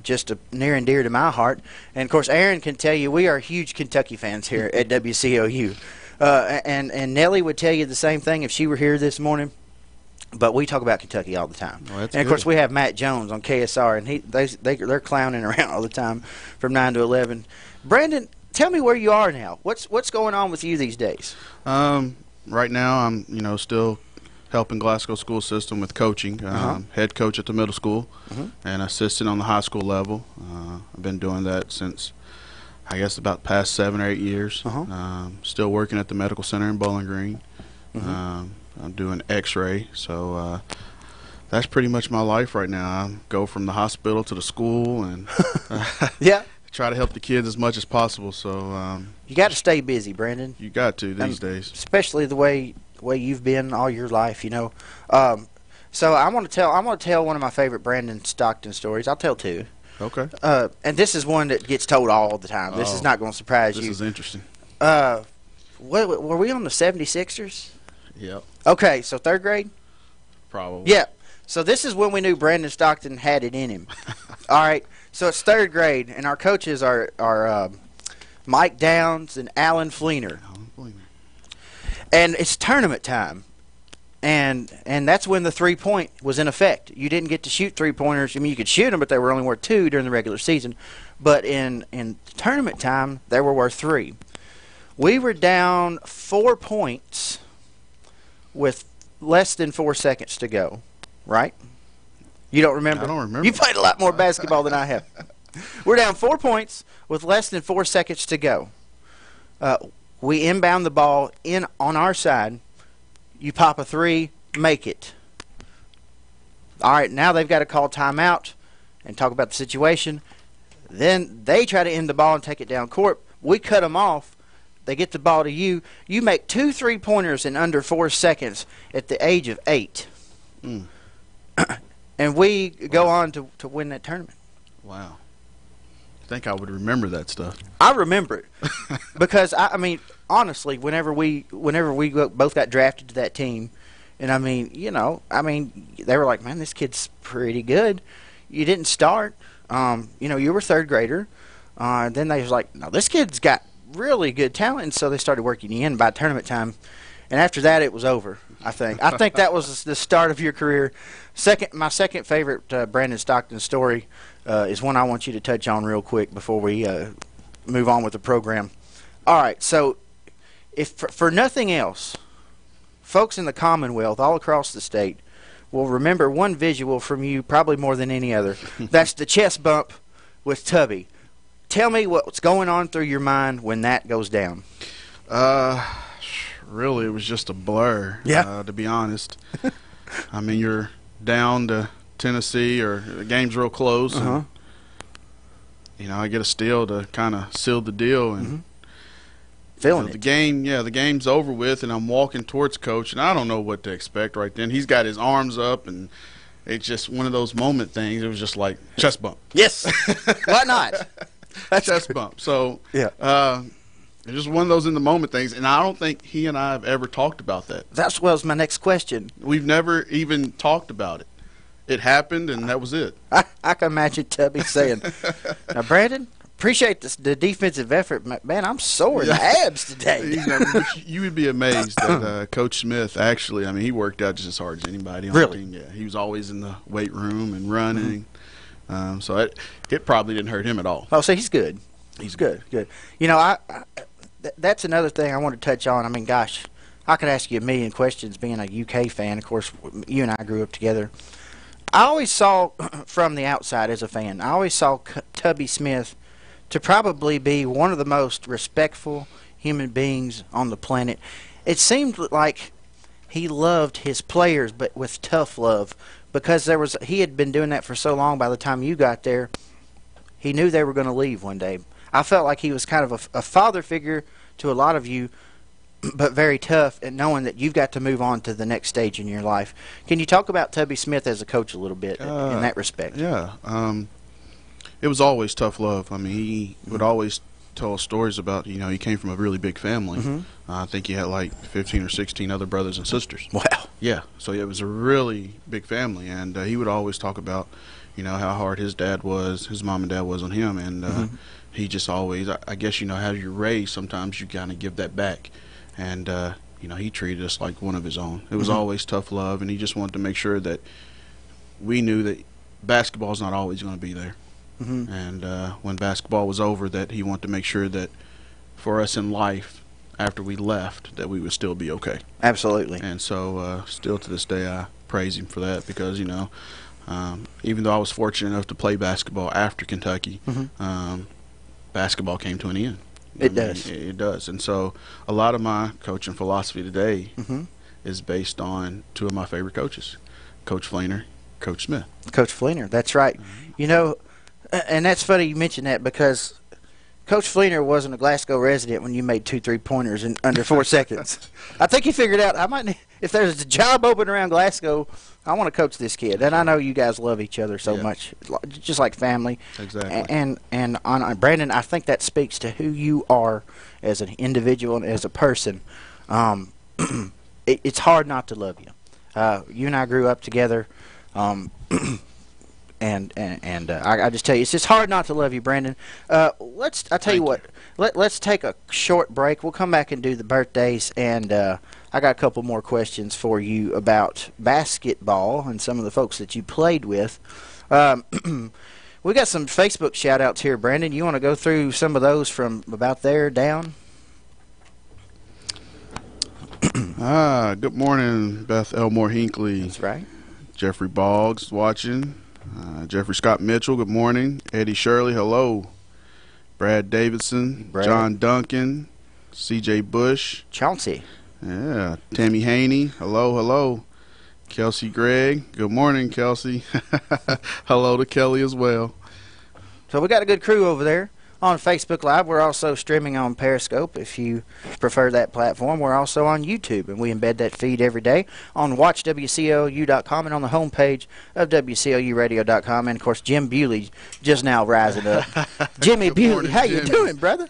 just near and dear to my heart. And, of course, Aaron can tell you we are huge Kentucky fans here at WCLU. And Nellie would tell you the same thing if she were here this morning. But we talk about Kentucky all the time. Oh, and, of course, we have Matt Jones on KSR, and they're clowning around all the time from 9 to 11. Brandon, tell me where you are now. What's going on with you these days? Right now, I'm still helping Glasgow school system with coaching. Head coach at the middle school and assistant on the high school level. I've been doing that since, I guess, about the past 7 or 8 years. Still working at the medical center in Bowling Green. I'm doing X-ray, so that's pretty much my life right now. I go from the hospital to the school and try to help the kids as much as possible. So you got to stay busy, Brandon. You got to these days, especially the way you've been all your life. So I'm going to tell one of my favorite Brandon Stockton stories. I'll tell two. Okay. And this is one that gets told all the time. This is not going to surprise you. This is interesting. Were we on the 76ers? Yep. Okay, so 3rd grade? Probably. Yeah. So this is when we knew Brandon Stockton had it in him. All right. So it's 3rd grade, and our coaches are Mike Downs and Alan Fleener. And it's tournament time. And that's when the 3-point was in effect. You didn't get to shoot 3-pointers. I mean, you could shoot them, but they were only worth 2 during the regular season. But in tournament time, they were worth 3. We were down 4 points with less than 4 seconds to go, right? You don't remember? I don't remember. You played a lot more basketball than I have. We're down 4 points with less than 4 seconds to go. We inbound the ball in on our side. You pop a 3, make it. All right, now they've got to call timeout and talk about the situation. Then they try to end the ball and take it down court. We cut them off. They get the ball to you. You make 2 3-pointers in under 4 seconds at the age of 8. And we go on to win that tournament. Wow. I think I would remember that stuff. I remember it because I mean, honestly, whenever we both got drafted to that team, and they were like, man, this kid's pretty good. You didn't start. You were 3rd grader. Then they was like, no, this kid's got really good talent, and so they started working you in by tournament time. And after that, it was over. I think that was the start of your career. My second favorite Brandon Stockton story is one I want you to touch on real quick before we move on with the program. All right, so if for nothing else, folks in the Commonwealth all across the state will remember one visual from you probably more than any other. That's the chest bump with Tubby. Tell me what's going on through your mind when that goes down. Really, it was just a blur, to be honest. I mean, you're down to Tennessee, or the game's real close. And, I get a steal to kind of seal the deal. And feeling it. The game's over with, and I'm walking towards Coach, and I don't know what to expect right then. He's got his arms up, and it's just one of those moment things. It was just like, chest bump. Yes. Why not? That's chest bump. So, it's just one of those in the moment things, and I don't think he and I have ever talked about that. That was my next question. We've never even talked about it. It happened, and that was it. I can imagine Tubby saying, now, Brandon, appreciate the defensive effort. Man, I'm sore in the abs today. You would be amazed that Coach Smith, actually, I mean, he worked out just as hard as anybody on really? the team. Yeah, he was always in the weight room and running. So it probably didn't hurt him at all. Oh, so he's good. He's good. That's another thing I want to touch on. I mean, gosh, I could ask you a million questions being a UK fan. Of course, you and I grew up together. I always saw, from the outside as a fan, I always saw Tubby Smith to probably be one of the most respectful human beings on the planet. It seemed like he loved his players, but with tough love, because he had been doing that for so long. By the time you got there, he knew they were going to leave one day. I felt like he was kind of a father figure to a lot of you, but very tough at knowing that you've got to move on to the next stage in your life. Can you talk about Tubby Smith as a coach a little bit in that respect? Yeah. It was always tough love. I mean, he would always tell stories about, he came from a really big family. I think he had like 15 or 16 other brothers and sisters. Wow. Yeah. So it was a really big family, and he would always talk about, how hard his mom and dad was on him, and he just always, I guess, how you're raised, sometimes you kind of give that back. And, he treated us like one of his own. It was always tough love, and he just wanted to make sure that we knew that basketball's not always going to be there. And when basketball was over, that he wanted to make sure that for us in life, after we left that we would still be okay. Absolutely. And so still to this day I praise him for that because, even though I was fortunate enough to play basketball after Kentucky, basketball came to an end. It does. It does. And so a lot of my coaching philosophy today is based on two of my favorite coaches, Coach Fleener, Coach Smith. Coach Fleener, that's right. And that's funny you mention that because Coach Fleener wasn't a Glasgow resident when you made 2 3-pointers in under 4 seconds. I think he figured out, if there's a job open around Glasgow, I want to coach this kid. And I know you guys love each other so much, just like family. Exactly. And Brandon, I think that speaks to who you are as an individual and as a person. It's hard not to love you. You and I grew up together. And I just tell you, it's just hard not to love you, Brandon. Let's take a short break. We'll come back and do the birthdays, and I got a couple more questions for you about basketball and some of the folks that you played with. We got some Facebook shout-outs here, Brandon. You want to go through some of those from about there down? Good morning, Beth Elmore Hinckley. That's right. Jeffrey Boggs watching. Jeffrey Scott Mitchell, good morning. Eddie Shirley, hello. Brad Davidson, John Duncan, C.J. Bush. Chauncey. Yeah. Tammy Haney, hello. Kelsey Gregg, good morning, Kelsey. Hello to Kelly as well. So we got a good crew over there on Facebook Live. We're also streaming on Periscope if you prefer that platform. We're also on YouTube, and we embed that feed every day on watchwclu.com and on the homepage of WCLUradio.com. And, of course, Jim Bewley just now rising up. Jimmy Bewley, how you doing, brother?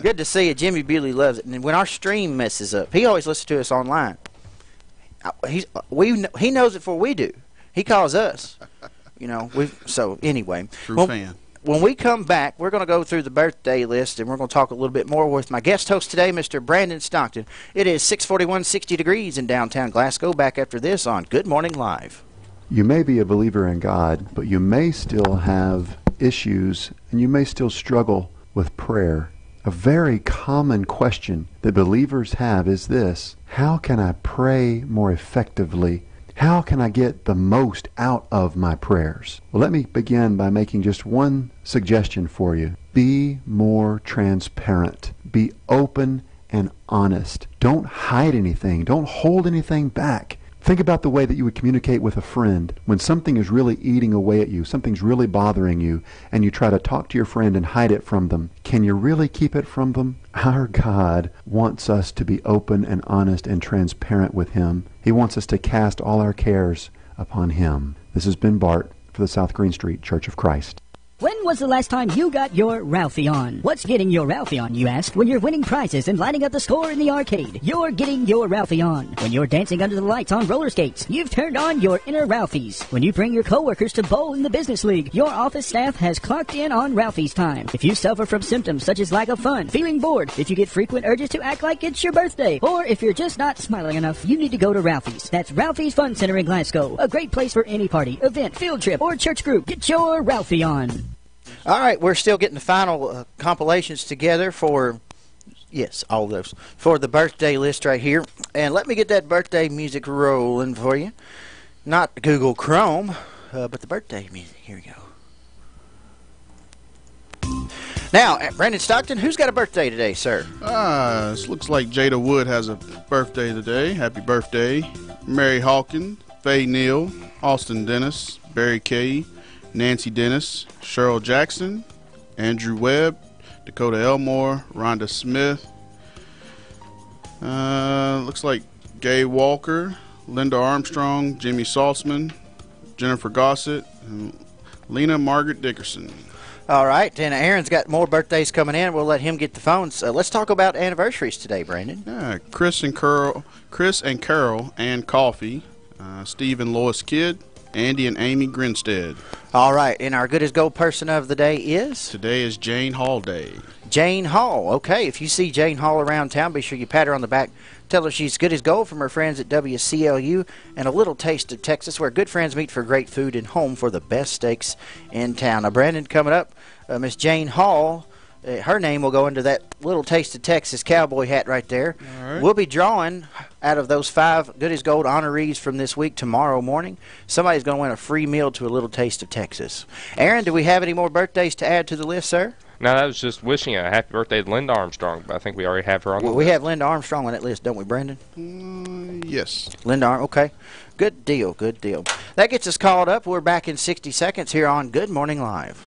Good to see you. Jimmy Bewley loves it. And when our stream messes up, he always listens to us online. He knows it before we do. He calls us. So, anyway. True fan. When we come back, we're going to go through the birthday list, and we're going to talk a little bit more with my guest host today, Mr. Brandon Stockton. It is 6:41, 60 degrees in downtown Glasgow. Back after this on Good Morning Live. You may be a believer in God, but you may still have issues, and you may still struggle with prayer. A very common question that believers have is this: how can I pray more effectively? How can I get the most out of my prayers? Well, let me begin by making just one suggestion for you. Be more transparent. Be open and honest. Don't hide anything. Don't hold anything back. Think about the way that you would communicate with a friend when something is really eating away at you, something's really bothering you, and you try to talk to your friend and hide it from them. Can you really keep it from them? Our God wants us to be open and honest and transparent with Him. He wants us to cast all our cares upon Him. This has been Bart for the South Green Street Church of Christ. When was the last time you got your Ralphie on? What's getting your Ralphie on, you ask? When you're winning prizes and lighting up the score in the arcade, you're getting your Ralphie on. When you're dancing under the lights on roller skates, you've turned on your inner Ralphies. When you bring your coworkers to bowl in the business league, your office staff has clocked in on Ralphie's time. If you suffer from symptoms such as lack of fun, feeling bored, if you get frequent urges to act like it's your birthday, or if you're just not smiling enough, you need to go to Ralphie's. That's Ralphie's Fun Center in Glasgow. A great place for any party, event, field trip, or church group. Get your Ralphie on. All right, we're still getting the final compilations together for, yes, all those, for the birthday list right here. And let me get that birthday music rolling for you. Not Google Chrome, but the birthday music. Here we go. Now, Brandon Stockton, who's got a birthday today, sir? This looks like Jada Wood has a birthday today. Happy birthday. Mary Hawkins, Faye Neal, Austin Dennis, Barry Kay, Nancy Dennis, Cheryl Jackson, Andrew Webb, Dakota Elmore, Rhonda Smith. Looks like Gay Walker, Linda Armstrong, Jimmy Saltzman, Jennifer Gossett, and Lena Margaret Dickerson. All right, and Aaron's got more birthdays coming in. We'll let him get the phones. Let's talk about anniversaries today, Brandon. Yeah, Chris and Carol, Ann Coffey, Steve and Lois Kidd, Andy and Amy Grinstead. All right, and our good as gold person of the day is? Today is Jane Hall Day. Jane Hall. Okay, if you see Jane Hall around town, be sure you pat her on the back. Tell her she's good as gold from her friends at WCLU and a little taste of Texas, where good friends meet for great food and home for the best steaks in town. Now, Brandon, coming up, Miss Jane Hall her name will go into that little Taste of Texas cowboy hat right there. All right. We'll be drawing out of those 5 Goodies Gold honorees from this week tomorrow morning. Somebody's going to win a free meal to a little Taste of Texas. Aaron, do we have any more birthdays to add to the list, sir? No, that was just wishing a happy birthday to Linda Armstrong, but I think we already have her on the list. We have Linda Armstrong on that list, don't we, Brandon? Yes. Linda okay. Good deal, good deal. That gets us called up. We're back in 60 seconds here on Good Morning Live.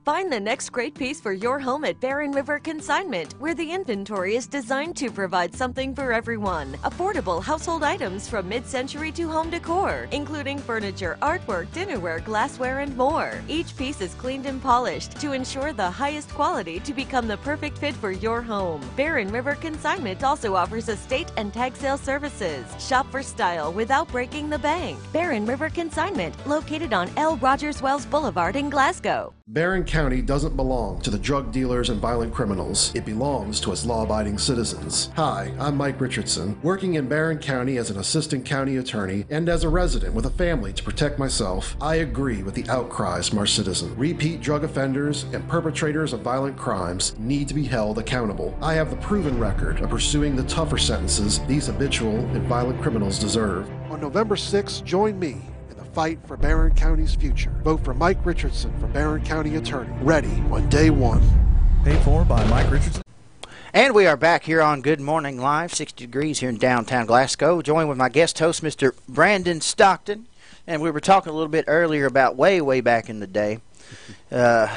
Find the next great piece for your home at Barren River Consignment, where the inventory is designed to provide something for everyone. Affordable household items from mid-century to home decor, including furniture, artwork, dinnerware, glassware, and more. Each piece is cleaned and polished to ensure the highest quality to become the perfect fit for your home. Barren River Consignment also offers estate and tag sale services. Shop for style without breaking the bank. Barren River Consignment, located on L. Rogers Wells Boulevard in Glasgow. Barron County doesn't belong to the drug dealers and violent criminals. It belongs to its law-abiding citizens. Hi, I'm Mike Richardson, working in Barron County as an assistant county attorney and as a resident with a family to protect myself. I agree with the outcries from our citizens. Repeat drug offenders and perpetrators of violent crimes need to be held accountable. I have the proven record of pursuing the tougher sentences these habitual and violent criminals deserve. On November 6th, join me fight for Barron County's future. Vote for Mike Richardson for Barron County Attorney. Ready on day 1. Paid for by Mike Richardson. And we are back here on Good Morning Live, 60 degrees here in downtown Glasgow, joined with my guest host, Mr. Brandon Stockton. And we were talking a little bit earlier about way back in the day. Now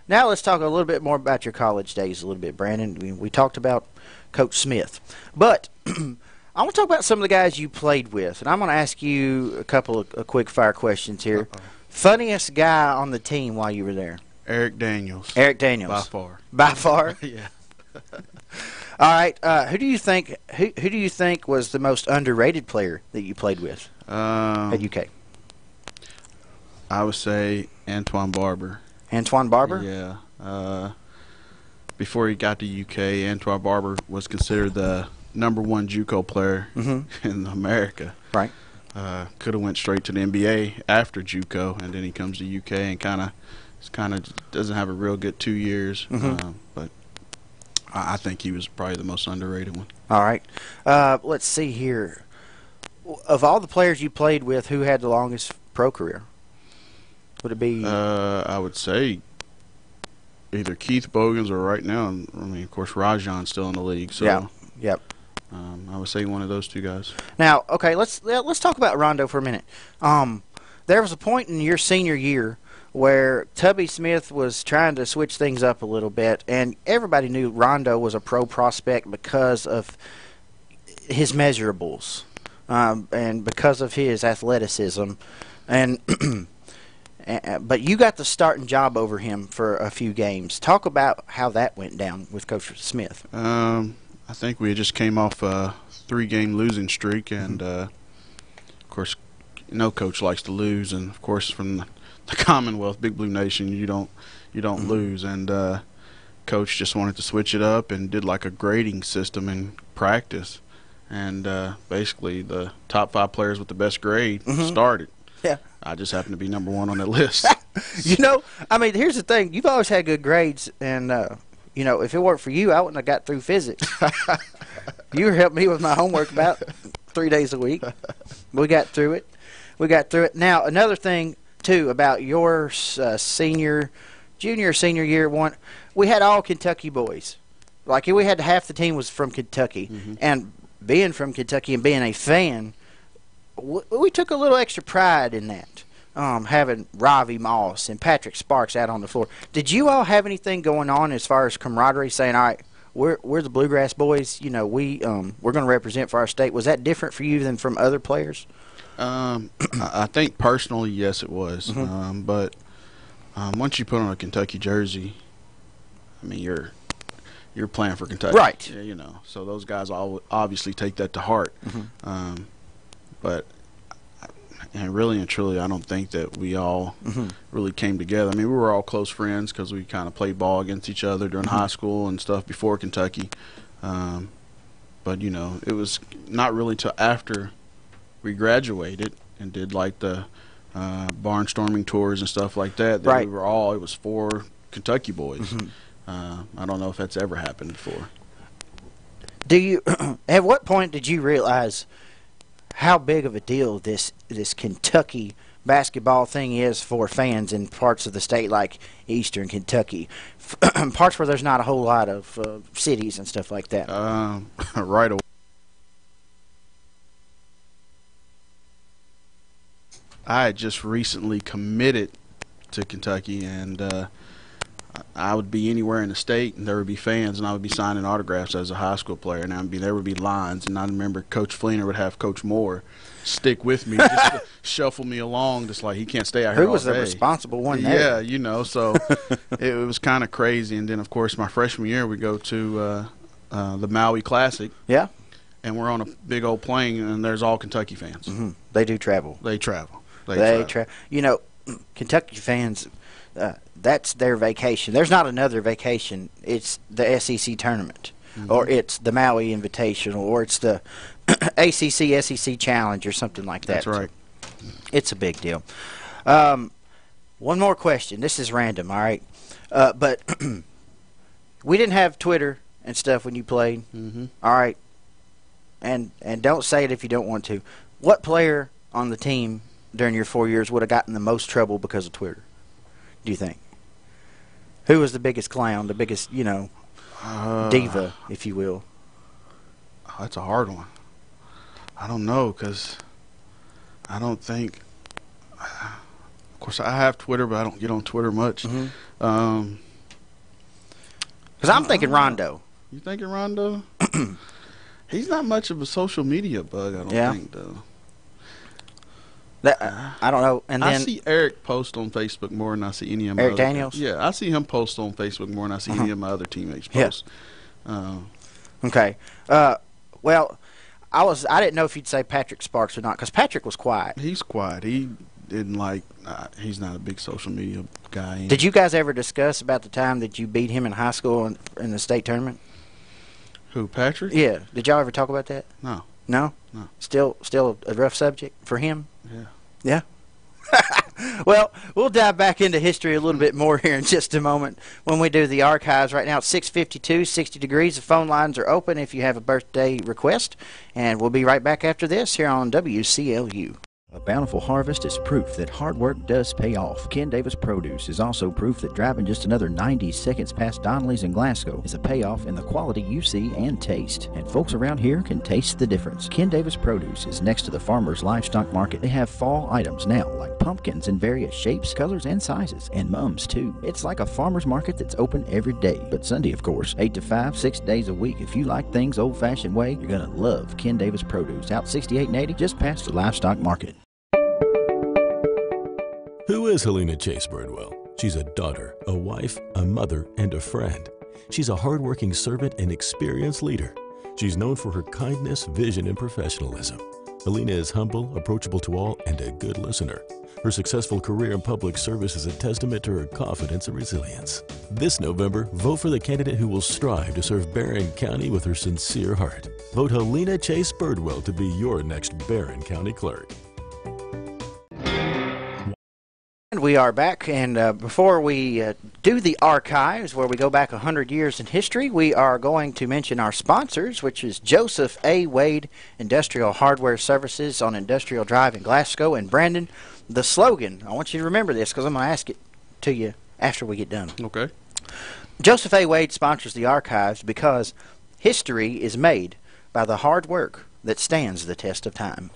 let's talk a little bit more about your college days a little bit, Brandon. We talked about Coach Smith. But I want to talk about some of the guys you played with, and I'm going to ask you a couple of quick-fire questions here. Funniest guy on the team while you were there? Eric Daniels. Eric Daniels. By far. By far? Yeah. All right. Who do you think was the most underrated player that you played with at UK? I would say Antoine Barber. Antoine Barber? Yeah. Before he got to UK, Antoine Barber was considered the #1 JUCO player in America. Right. Could have went straight to the NBA after JUCO, and then he comes to UK and kind of doesn't have a real good 2 years. But I think he was probably the most underrated one. All right. Let's see here. Of all the players you played with, who had the longest pro career? Would it be? I would say either Keith Bogans or right now. I mean, of course, Rajon's still in the league. So yeah. Yep. I would say one of those two guys. Now, okay, let's talk about Rondo for a minute. There was a point in your senior year where Tubby Smith was trying to switch things up a little bit, and everybody knew Rondo was a pro prospect because of his measurables and because of his athleticism. And but you got the starting job over him for a few games. Talk about how that went down with Coach Smith. I think we just came off a 3-game losing streak, and of course, coach likes to lose, and of course, from the Commonwealth, Big Blue Nation, you don't lose, and coach just wanted to switch it up and did like a grading system in practice, and basically the top 5 players with the best grade started. Yeah, I just happened to be #1 on that list. I mean, here's the thing: you've always had good grades, and if it weren't for you, I wouldn't have got through physics. You helped me with my homework about 3 days a week. We got through it. Now, another thing, too, about your junior, senior year one, we had all Kentucky boys. Like, we had half the team was from Kentucky. And being from Kentucky and being a fan, we took a little extra pride in that. Having Ravi Moss and Patrick Sparks out on the floor. Did you all have anything going on as far as camaraderie, saying, all right, we're the Bluegrass boys, we're going to represent for our state? Was that different for you than from other players? I think personally, yes, it was. But once you put on a Kentucky jersey, I mean, you're playing for Kentucky. Right. Yeah, so those guys obviously take that to heart. But and really and truly, I don't think that we all really came together. I mean, we were all close friends because we kind of played ball against each other during high school and stuff before Kentucky. But, it was not really till after we graduated and did like the barnstorming tours and stuff like that. Right. It was 4 Kentucky boys. I don't know if that's ever happened before. At what point did you realize how big of a deal this Kentucky basketball thing is for fans in parts of the state like Eastern Kentucky, parts where there's not a whole lot of cities and stuff like that? Right away. I had just recently committed to Kentucky, and I would be anywhere in the state, and there would be fans, and I would be signing autographs as a high school player, and there would be lines, and I remember Coach Fleener would have Coach Moore stick with me, just to shuffle me along, just like he can't stay out here all day. Who was the responsible one there? Yeah, so it was kind of crazy. And then, of course, my freshman year, we go to the Maui Classic. Yeah. And we're on a big old plane, and there's all Kentucky fans. They do travel. They travel. Kentucky fans, that's their vacation. There's not another vacation. It's the SEC tournament, or it's the Maui Invitational, or it's the ACC SEC Challenge, or something like that. That's right. So it's a big deal. One more question. This is random, all right? But we didn't have Twitter and stuff when you played. All right. And don't say it if you don't want to. What player on the team during your 4 years would have gotten the most trouble because of Twitter, do you think? Who was the biggest clown, the biggest, diva, if you will? That's a hard one. I don't know, because I don't think – of course, I have Twitter, but I don't get on Twitter much. Because I'm thinking Rondo. You thinking Rondo? He's not much of a social media bug, I don't think, though. I don't know. And then I see Eric post on Facebook more than I see any of my Eric Daniels? Yeah, I see him post on Facebook more than I see any of my other teammates post. Okay. Well, I didn't know if you'd say Patrick Sparks or not, because Patrick was quiet. He's quiet. He didn't he's not a big social media guy. Did you guys ever discuss about the time that you beat him in high school in the state tournament? Who, Patrick? Yeah. Did y'all ever talk about that? No. No? No. Still a rough subject for him? Yeah. Yeah? Well, we'll dive back into history a little bit more here in just a moment when we do the archives. Right now it's 6:52, 60 degrees. The phone lines are open if you have a birthday request. And we'll be right back after this here on WCLU. A bountiful harvest is proof that hard work does pay off. Ken Davis Produce is also proof that driving just another 90 seconds past Donnelly's in Glasgow is a payoff in the quality you see and taste. And folks around here can taste the difference. Ken Davis Produce is next to the Farmer's Livestock Market. They have fall items now, like pumpkins in various shapes, colors, and sizes, and mums too. It's like a farmer's market that's open every day, but Sunday, of course, 8 to 5, 6 days a week. If you like things old-fashioned way, you're gonna love Ken Davis Produce, out 68 and 80, just past the Livestock Market. Who is Helena Chase Birdwell? She's a daughter, a wife, a mother, and a friend. She's a hardworking servant and experienced leader. She's known for her kindness, vision, and professionalism. Helena is humble, approachable to all, and a good listener. Her successful career in public service is a testament to her confidence and resilience. This November, vote for the candidate who will strive to serve Barron County with her sincere heart. Vote Helena Chase Birdwell to be your next Barron County clerk. And we are back, and before we do the archives, where we go back 100 years in history, we are going to mention our sponsors, which is Joseph A. Wade Industrial Hardware Services on Industrial Drive in Glasgow and Brandon. The slogan, I want you to remember this because I'm going to ask it to you after we get done. Okay. Joseph A. Wade sponsors the archives because history is made by the hard work that stands the test of time.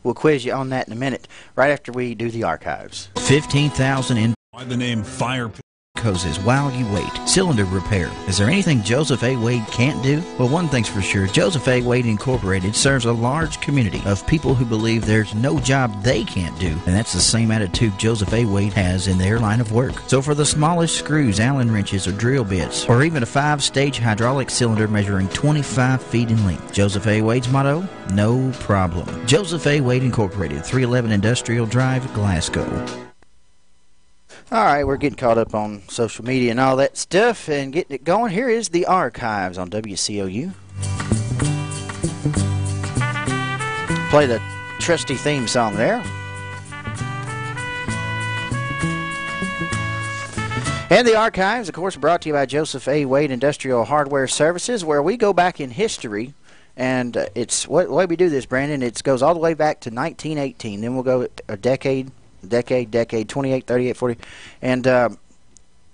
We'll quiz you on that in a minute, right after we do the archives. 15,000 in. Why the name Fire Hoses while you wait. Cylinder repair. Is there anything Joseph A. Wade can't do? Well, one thing's for sure. Joseph A. Wade Incorporated serves a large community of people who believe there's no job they can't do, and that's the same attitude Joseph A. Wade has in their line of work. So for the smallest screws, Allen wrenches, or drill bits, or even a 5-stage hydraulic cylinder measuring 25 feet in length, Joseph A. Wade's motto? No problem. Joseph A. Wade Incorporated, 311 Industrial Drive, Glasgow. All right, we're getting caught up on social media and all that stuff and getting it going. Here is the archives on WCLU. Play the trusty theme song there. And the archives, of course, brought to you by Joseph A. Wade Industrial Hardware Services, where we go back in history. And it's what way we do this, Brandon. It goes all the way back to 1918. Then we'll go a decade, 28, 38, 40. And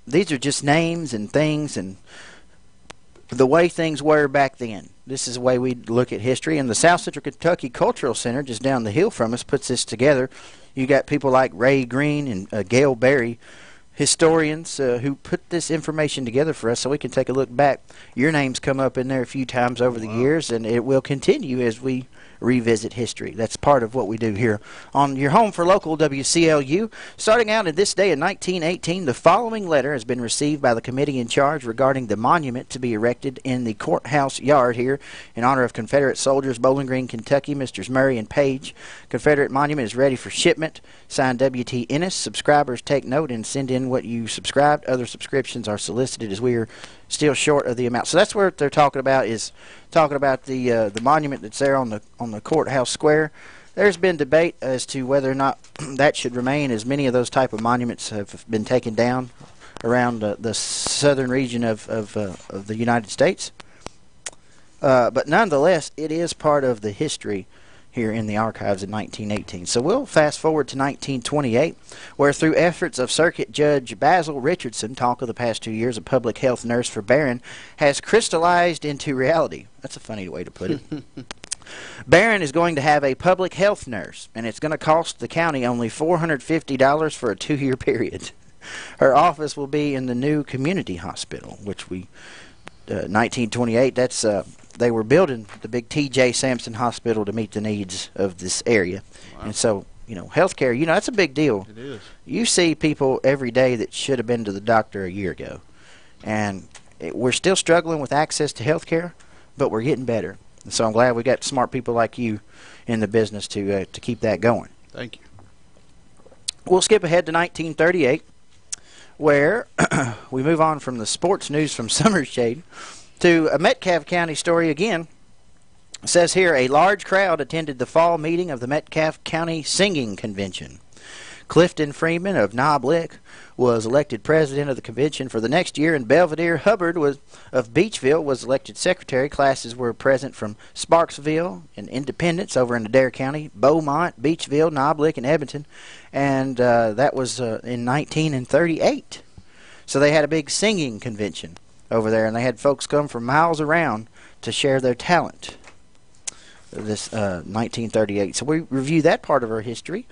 these are just names and things and the way things were back then. This is the way we look at history. And the South Central Kentucky Cultural Center, just down the hill from us, puts this together. You got people like Ray Green and Gail Berry, historians who put this information together for us so we can take a look back. Your name's come up in there a few times over the years, and it will continue as we revisit history. That's part of what we do here on your home for local WCLU. Starting out in this day in 1918, the following letter has been received by the committee in charge regarding the monument to be erected in the courthouse yard here in honor of Confederate soldiers, Bowling Green, Kentucky, Messrs. Murray and Page. Confederate monument is ready for shipment. Signed W.T. Ennis. Subscribers take note and send in what you subscribed. Other subscriptions are solicited as we are still short of the amount. So that's what they're talking about, is talking about the monument that's there on the courthouse square. There's been debate as to whether or not that should remain, as many of those type of monuments have been taken down around the southern region of the United States. But nonetheless, it is part of the history here in the archives in 1918. So we'll fast forward to 1928, where through efforts of Circuit Judge Basil Richardson, talk of the past 2 years, a public health nurse for Barron, has crystallized into reality. That's a funny way to put it. Barron is going to have a public health nurse, and it's going to cost the county only $450 for a 2-year period. Her office will be in the new community hospital, which 1928, that's they were building the big T.J. Sampson Hospital to meet the needs of this area. Wow. And so, healthcare, that's a big deal. It is. You see people every day that should have been to the doctor a year ago. And we're still struggling with access to healthcare, but we're getting better. And so I'm glad we got smart people like you in the business to keep that going. Thank you. We'll skip ahead to 1938, where we move on from the sports news from Summershade to a Metcalfe County story again. It says here, a large crowd attended the fall meeting of the Metcalfe County Singing Convention. Clifton Freeman of Knob Lick was elected president of the convention for the next year, and Belvedere Hubbard of Beachville was elected secretary. Classes were present from Sparksville and Independence over in Adair County, Beaumont, Beachville, Knob Lick, and Edmonton, and that was in 1938. So they had a big singing convention over there, and they had folks come from miles around to share their talent. This 1938. So we review that part of our history,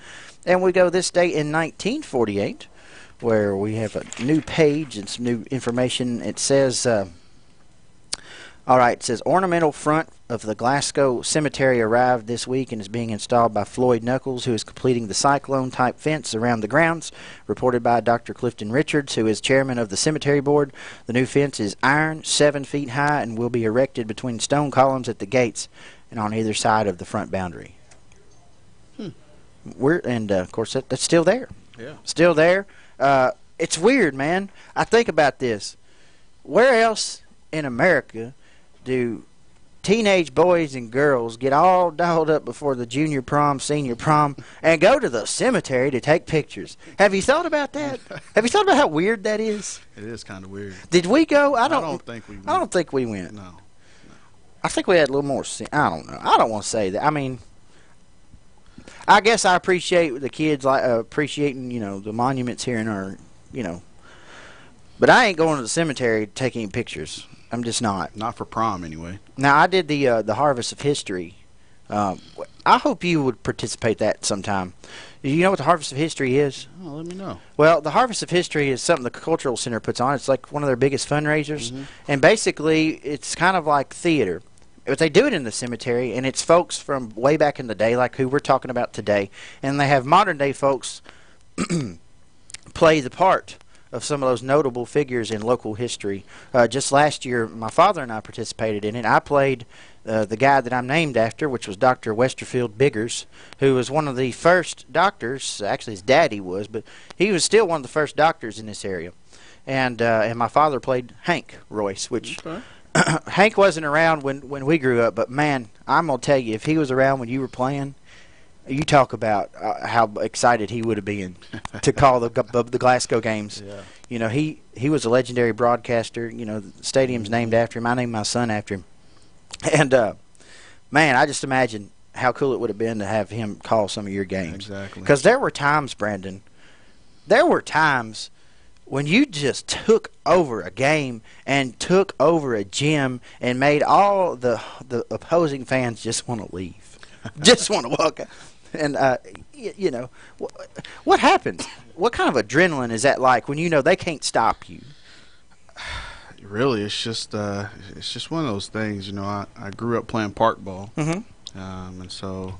and we go this day in 1948, where we have a new page and some new information. It says, it says ornamental front of the Glasgow Cemetery arrived this week and is being installed by Floyd Knuckles, who is completing the cyclone-type fence around the grounds, reported by Dr. Clifton Richards, who is chairman of the cemetery board. The new fence is iron, 7 feet high, and will be erected between stone columns at the gates and on either side of the front boundary. Of course, that's still there. Yeah. Still there. It's weird, man. I think about this. Where else in America do teenage boys and girls get all dolled up before the junior prom, senior prom, and go to the cemetery to take pictures? Have you thought about that? Have you thought about how weird that is? It is kind of weird. Did we go? I don't think we went. I don't think we went. No. I think we had a little more. I don't know. I don't want to say that. I mean, I guess I appreciate the kids appreciating, the monuments here in our, but I ain't going to the cemetery taking pictures. I'm just not. Not for prom, anyway. Now, I did the Harvest of History. I hope you would participate that sometime. You know what the Harvest of History is? Oh, let me know. Well, the Harvest of History is something the Cultural Center puts on. It's like one of their biggest fundraisers. Mm-hmm. And basically, it's kind of like theater. But they do it in the cemetery, and it's folks from way back in the day, like who we're talking about today. And they have modern-day folks play the part of some of those notable figures in local history. Just last year, my father and I participated in it. I played the guy that I'm named after, which was Dr. Westerfield Biggers, who was one of the first doctors. Actually, his daddy was, but he was still one of the first doctors in this area. And my father played Hank Royce, which Hank wasn't around when we grew up. But, man, I'm going to tell you, if he was around when you were playing, you talk about how excited he would have been to call the Glasgow games. You know, he was a legendary broadcaster. You know, the stadium's named after him. I named my son after him. And, man, I just imagine how cool it would have been to have him call some of your games. Exactly. Because there were times, Brandon, when you just took over a game and took over a gym and made all the opposing fans just want to leave, just want to walk out. And, you know, what happens? What kind of adrenaline is that like when you know they can't stop you? Really, it's just one of those things. You know, I grew up playing park ball, and so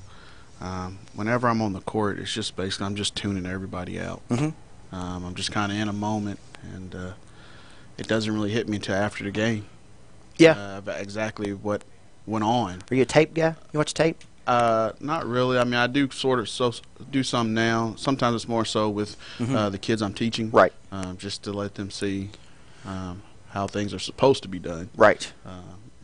whenever I'm on the court, it's just basically I'm just tuning everybody out. I'm just kind of in a moment, and it doesn't really hit me until after the game. Yeah, about exactly what went on. Are you a tape guy? You watch tape? Not really. I mean, I do sort of do some now. Sometimes it's more so with the kids I'm teaching, right? Just to let them see how things are supposed to be done, right?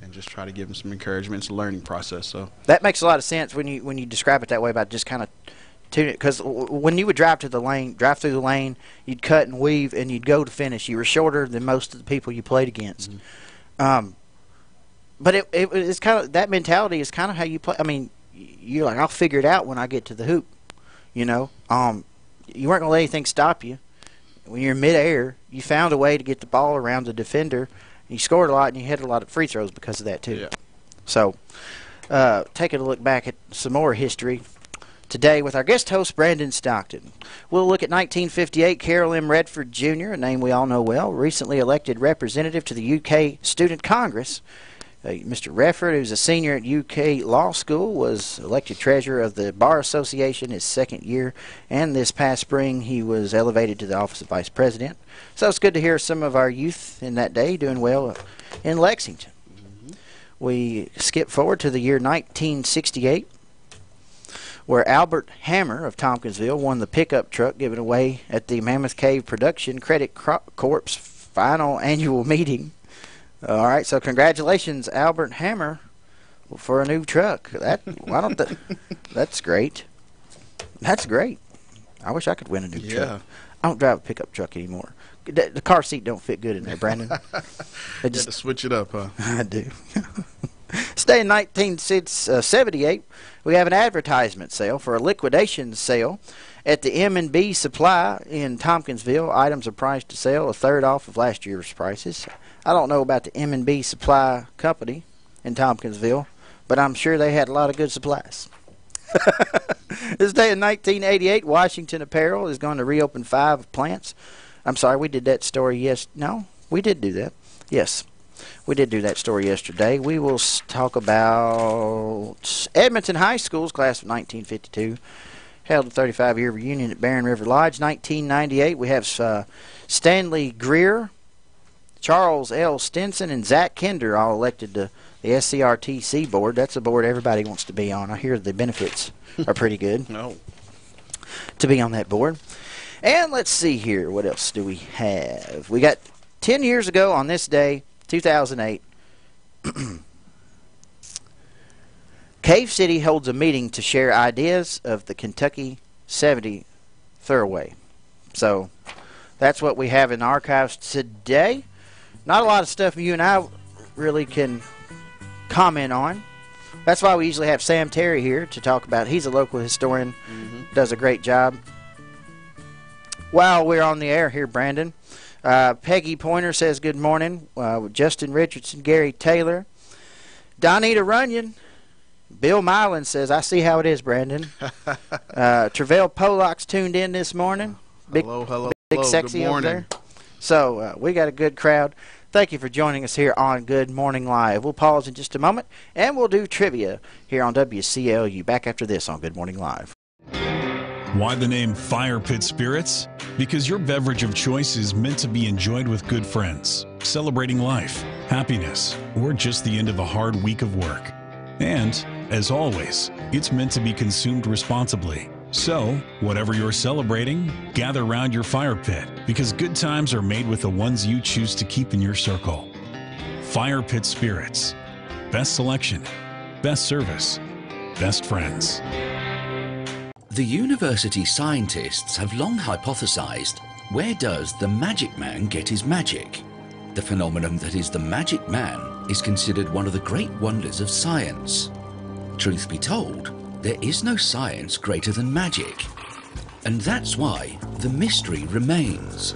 And just try to give them some encouragement. It's a learning process. So that makes a lot of sense when you describe it that way about just kind of tune it. Because when you would drive through the lane, you'd cut and weave, and you'd go to finish. You were shorter than most of the people you played against. But it's kind of that mentality is kind of how you play. I mean, you're like, I'll figure it out when I get to the hoop. You know, you weren't gonna let anything stop you. When you're in midair, you found a way to get the ball around the defender. You scored a lot, and you hit a lot of free throws because of that too. Yeah. So, taking a look back at some more history today with our guest host, Brandon Stockton. We'll look at 1958. Carroll M. Redford Jr., a name we all know well, recently elected representative to the UK Student Congress. Mr. Redford, who's a senior at UK Law School, was elected treasurer of the Bar Association his second year, and this past spring he was elevated to the office of vice president. So it's good to hear some of our youth in that day doing well in Lexington. We skip forward to the year 1968, where Albert Hammer of Tompkinsville won the pickup truck given away at the Mammoth Cave Production Credit Corp's final annual meeting. All right, so congratulations, Albert Hammer, for a new truck. That's great. That's great. I wish I could win a new truck. I don't drive a pickup truck anymore. The car seat don't fit good in there, Brandon. You had to switch it up, huh? I do. Stay in 1978. We have an advertisement sale for a liquidation sale at the M&B Supply in Tompkinsville. Items are priced to sale a third off of last year's prices. I don't know about the M&B Supply Company in Tompkinsville, but I'm sure they had a lot of good supplies. This day in 1988, Washington Apparel is going to reopen 5 plants. I'm sorry, we did that story No, we did do that. Yes, we did do that story yesterday. We will talk about Edmonton High School's class of 1952. Held a 35-year reunion at Barren River Lodge. 1998, we have Stanley Greer, Charles L. Stinson, and Zach Kinder all elected to the SCRTC board. That's a board everybody wants to be on. I hear the benefits are pretty good to be on that board. And let's see here. What else do we have? We got 10 years ago on this day, 2008, Cave City holds a meeting to share ideas of the Kentucky 70 Thoroughway. So that's what we have in archives today. Not a lot of stuff you and I really can comment on. That's why we usually have Sam Terry here to talk about. He's a local historian, does a great job. While we're on the air here, Brandon, Peggy Pointer says good morning. Justin Richardson, Gary Taylor, Donita Runyon, Bill Mylan says, I see how it is, Brandon. Travell Pollock's tuned in this morning. Hello. Big sexy good morning. over there. So we got a good crowd. Thank you for joining us here on Good Morning Live. We'll pause in just a moment, and we'll do trivia here on WCLU. Back after this on Good Morning Live. Why the name Fire Pit Spirits? Because your beverage of choice is meant to be enjoyed with good friends, celebrating life, happiness, or just the end of a hard week of work. And, as always, it's meant to be consumed responsibly. So, whatever you're celebrating, gather around your fire pit, because good times are made with the ones you choose to keep in your circle. Fire Pit Spirits. Best selection, best service, best friends. The university scientists have long hypothesized Where does the magic man get his magic? The phenomenon that is the magic man is considered one of the great wonders of science. Truth be told, there is no science greater than magic. And that's why the mystery remains.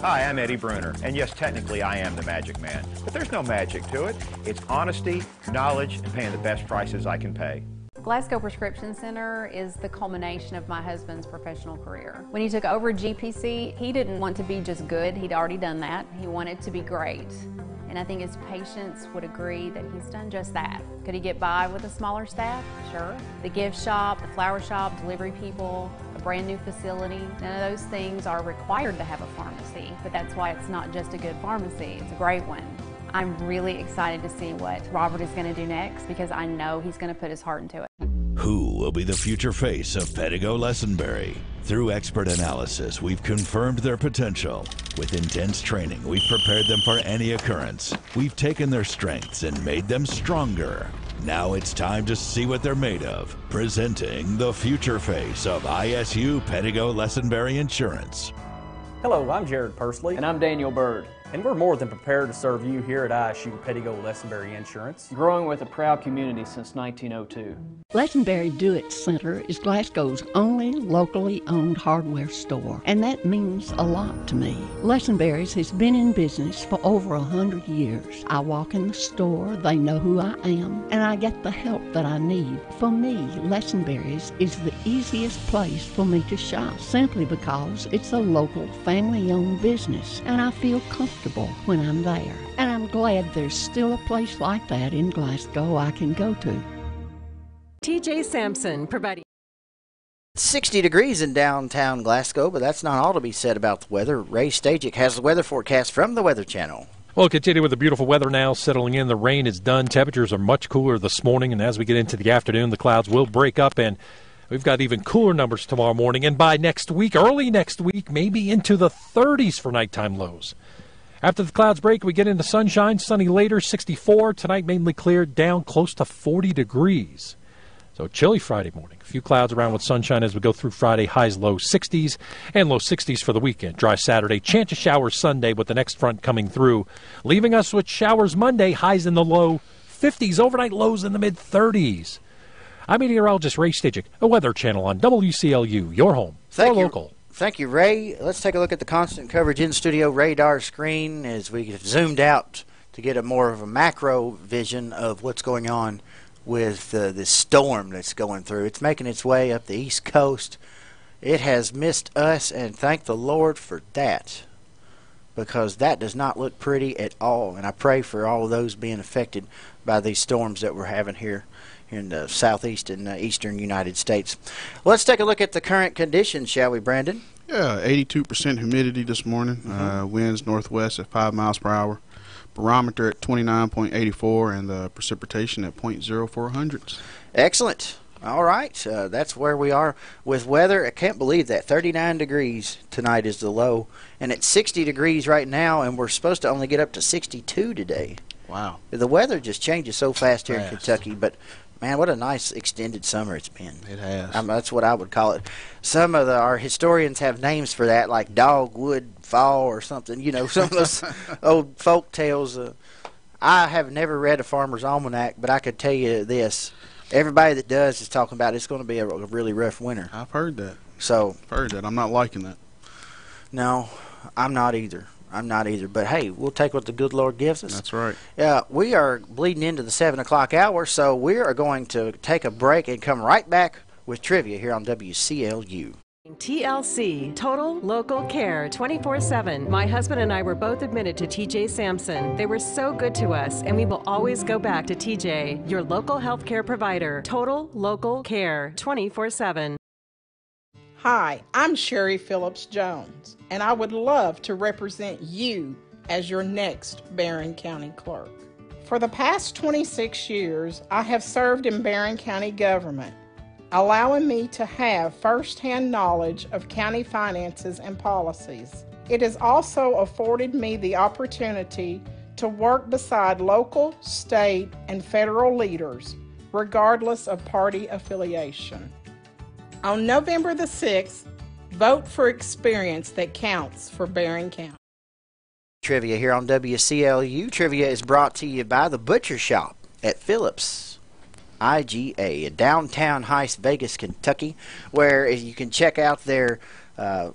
Hi, I'm Eddie Bruner, and yes, technically I am the magic man. But there's no magic to it. It's honesty, knowledge, and paying the best prices I can pay. Glasgow Prescription Center is the culmination of my husband's professional career. When he took over GPC, he didn't want to be just good. He'd already done that. He wanted to be great. And I think his patients would agree that he's done just that. Could he get by with a smaller staff? Sure. The gift shop, the flower shop, delivery people, a brand new facility, none of those things are required to have a pharmacy, but that's why it's not just a good pharmacy, it's a great one. I'm really excited to see what Robert is going to do next because I know he's going to put his heart into it. Who will be the future face of Pettigo Lessenberry? Through expert analysis, we've confirmed their potential. With intense training, we've prepared them for any occurrence. We've taken their strengths and made them stronger. Now it's time to see what they're made of. Presenting the future face of ISU Pettigo Lessenberry Insurance. Hello, I'm Jared Pursley. And I'm Daniel Bird. And we're more than prepared to serve you here at ISU Pettigo Lessenberry Insurance. Growing with a proud community since 1902. Lessenberry Do-It Center is Glasgow's only locally owned hardware store, and that means a lot to me. Lessenberry's has been in business for over 100 years. I walk in the store, they know who I am, and I get the help that I need. For me, Lessenberry's is the easiest place for me to shop, simply because it's a local family-owned business, and I feel comfortable when I'm there. And I'm glad there's still a place like that in Glasgow I can go to. TJ Sampson providing 60 degrees in downtown Glasgow, but that's not all to be said about the weather. Ray Stajic has the weather forecast from the Weather Channel. We'll continue with the beautiful weather now settling in. The rain is done. Temperatures are much cooler this morning, and as we get into the afternoon, the clouds will break up, and we've got even cooler numbers tomorrow morning. And by next week, early next week, maybe into the 30s for nighttime lows. After the clouds break, we get into sunshine, sunny later, 64. Tonight, mainly cleared, down close to 40 degrees. So chilly Friday morning. A few clouds around with sunshine as we go through Friday. Highs low 60s and low 60s for the weekend. Dry Saturday. Chance of showers Sunday with the next front coming through. Leaving us with showers Monday. Highs in the low 50s. Overnight lows in the mid-30s. I'm meteorologist Ray Stajic, a Weather Channel on WCLU. Your home for local. Thank you, Ray. Let's take a look at the constant coverage in-studio radar screen as we have zoomed out to get a more of a macro vision of what's going on with this storm that's going through. It's making its way up the East Coast. It has missed us, and thank the Lord for that, because that does not look pretty at all. And I pray for all of those being affected by these storms that we're having here in the southeast and eastern United States. Let's take a look at the current conditions, shall we, Brandon? Yeah, 82% humidity this morning. Winds northwest at 5 miles per hour. Barometer at 29.84 and the precipitation at 0.04 hundredths. Excellent. All right, that's where we are with weather. I can't believe that 39 degrees tonight is the low, and it's 60 degrees right now, and we're supposed to only get up to 62 today. Wow. The weather just changes so fast here in Kentucky, but man, what a nice extended summer it's been. It has. That's what I would call it. Some of our historians have names for that, like Dogwood Fall or something. You know, some of those old folk tales. I have never read a Farmer's Almanac, but I could tell you this. Everybody that does is talking about it's going to be a really rough winter. I've heard that. So I've heard that. I'm not liking that. No, I'm not either. But, hey, we'll take what the good Lord gives us. That's right. We are bleeding into the 7 o'clock hour, so we are going to take a break and come right back with trivia here on WCLU. TLC, Total Local Care, 24/7. My husband and I were both admitted to TJ Sampson. They were so good to us, and we will always go back to TJ, your local health care provider. Total Local Care, 24/7. Hi, I'm Sherry Phillips Jones, and I would love to represent you as your next Barron County Clerk. For the past 26 years, I have served in Barron County government, allowing me to have first-hand knowledge of county finances and policies. It has also afforded me the opportunity to work beside local, state, and federal leaders, regardless of party affiliation. On November the 6th, Vote for experience that counts for Barron County. Trivia here on WCLU. Trivia is brought to you by the Butcher Shop at Phillips IGA in downtown Heights, Vegas, Kentucky, where you can check out their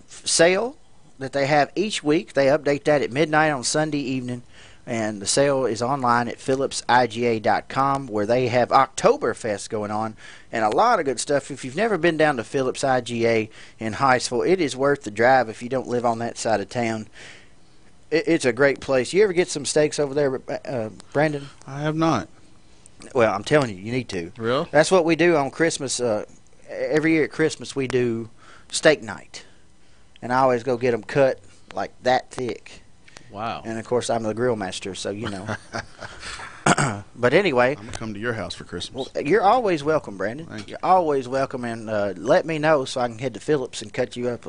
sale that they have each week. They update that at midnight on Sunday evening, and the sale is online at phillipsiga.com, where they have Oktoberfest going on and a lot of good stuff. If you've never been down to Phillips IGA in Hyattsville, it is worth the drive if you don't live on that side of town. It's a great place. You ever get some steaks over there, Brandon? I have not. Well, I'm telling you, you need to. Really? That's what we do on Christmas. Every year at Christmas, we do steak night. And I always go get them cut like that thick. Wow. And, of course, I'm the grill master, so you know. But anyway. I'm going to come to your house for Christmas. Well, you're always welcome, Brandon. Thank you. You're always welcome, and let me know so I can head to Phillips and cut you up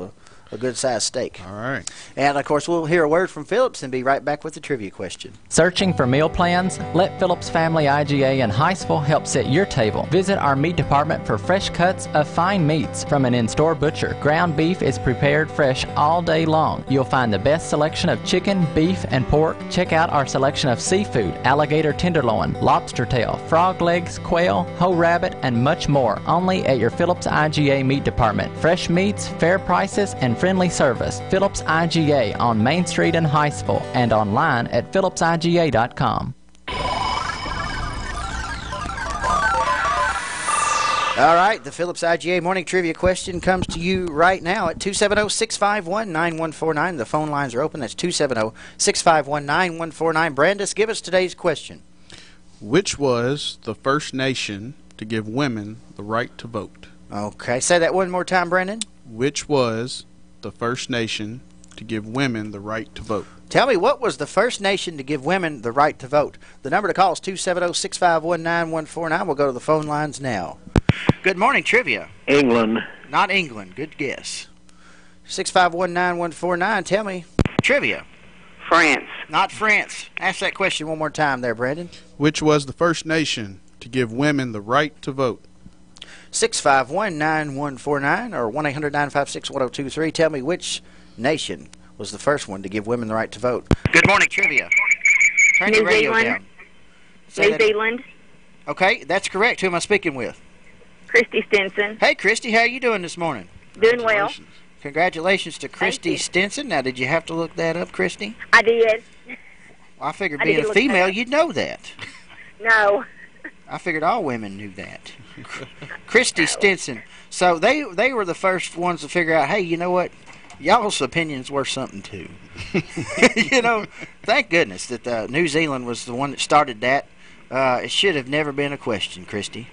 a good-sized steak. All right. And, of course, we'll hear a word from Phillips and be right back with the trivia question. Searching for meal plans? Let Phillips Family IGA in Hyattsville help set your table. Visit our meat department for fresh cuts of fine meats from an in-store butcher. Ground beef is prepared fresh all day long. You'll find the best selection of chicken, beef, and pork. Check out our selection of seafood, alligator tenderloin, lobster tail, frog legs, quail, whole rabbit, and much more. Only at your Phillips IGA meat department. Fresh meats, fair prices, and friendly service. Phillips IGA on Main Street in Hyattsville and online at phillipsiga.com. All right, the Phillips IGA morning trivia question comes to you right now at 270-651-9149. The phone lines are open. That's 270-651-9149. Brandis, give us today's question. Which was the first nation to give women the right to vote? Okay, say that one more time, Brandon. Which was the first nation to give women the right to vote? Tell me, what was the first nation to give women the right to vote? The number to call is 270-651-9149. We'll go to the phone lines now. Good morning, trivia. England. Not England. Good guess. 651-9149. Tell me, trivia. France. Not France. Ask that question one more time there, Brandon. Which was the first nation to give women the right to vote? 651-9149 or 1-800-956-1023. Tell me which nation was the first one to give women the right to vote. Good morning, trivia. Turn your radio down. New Zealand. Okay, that's correct. Who am I speaking with? Christy Stinson. Hey, Christy, how are you doing this morning? Doing well. Congratulations to Christy Stinson. Now, did you have to look that up, Christy? I did. Well, I figured I being did a look female, that up. you'd know that. No. I figured all women knew that. Christy Stinson. So they were the first ones to figure out, hey, you know what? Y'all's opinion's worth something, too. You know, thank goodness that New Zealand was the one that started that. It should have never been a question, Christy.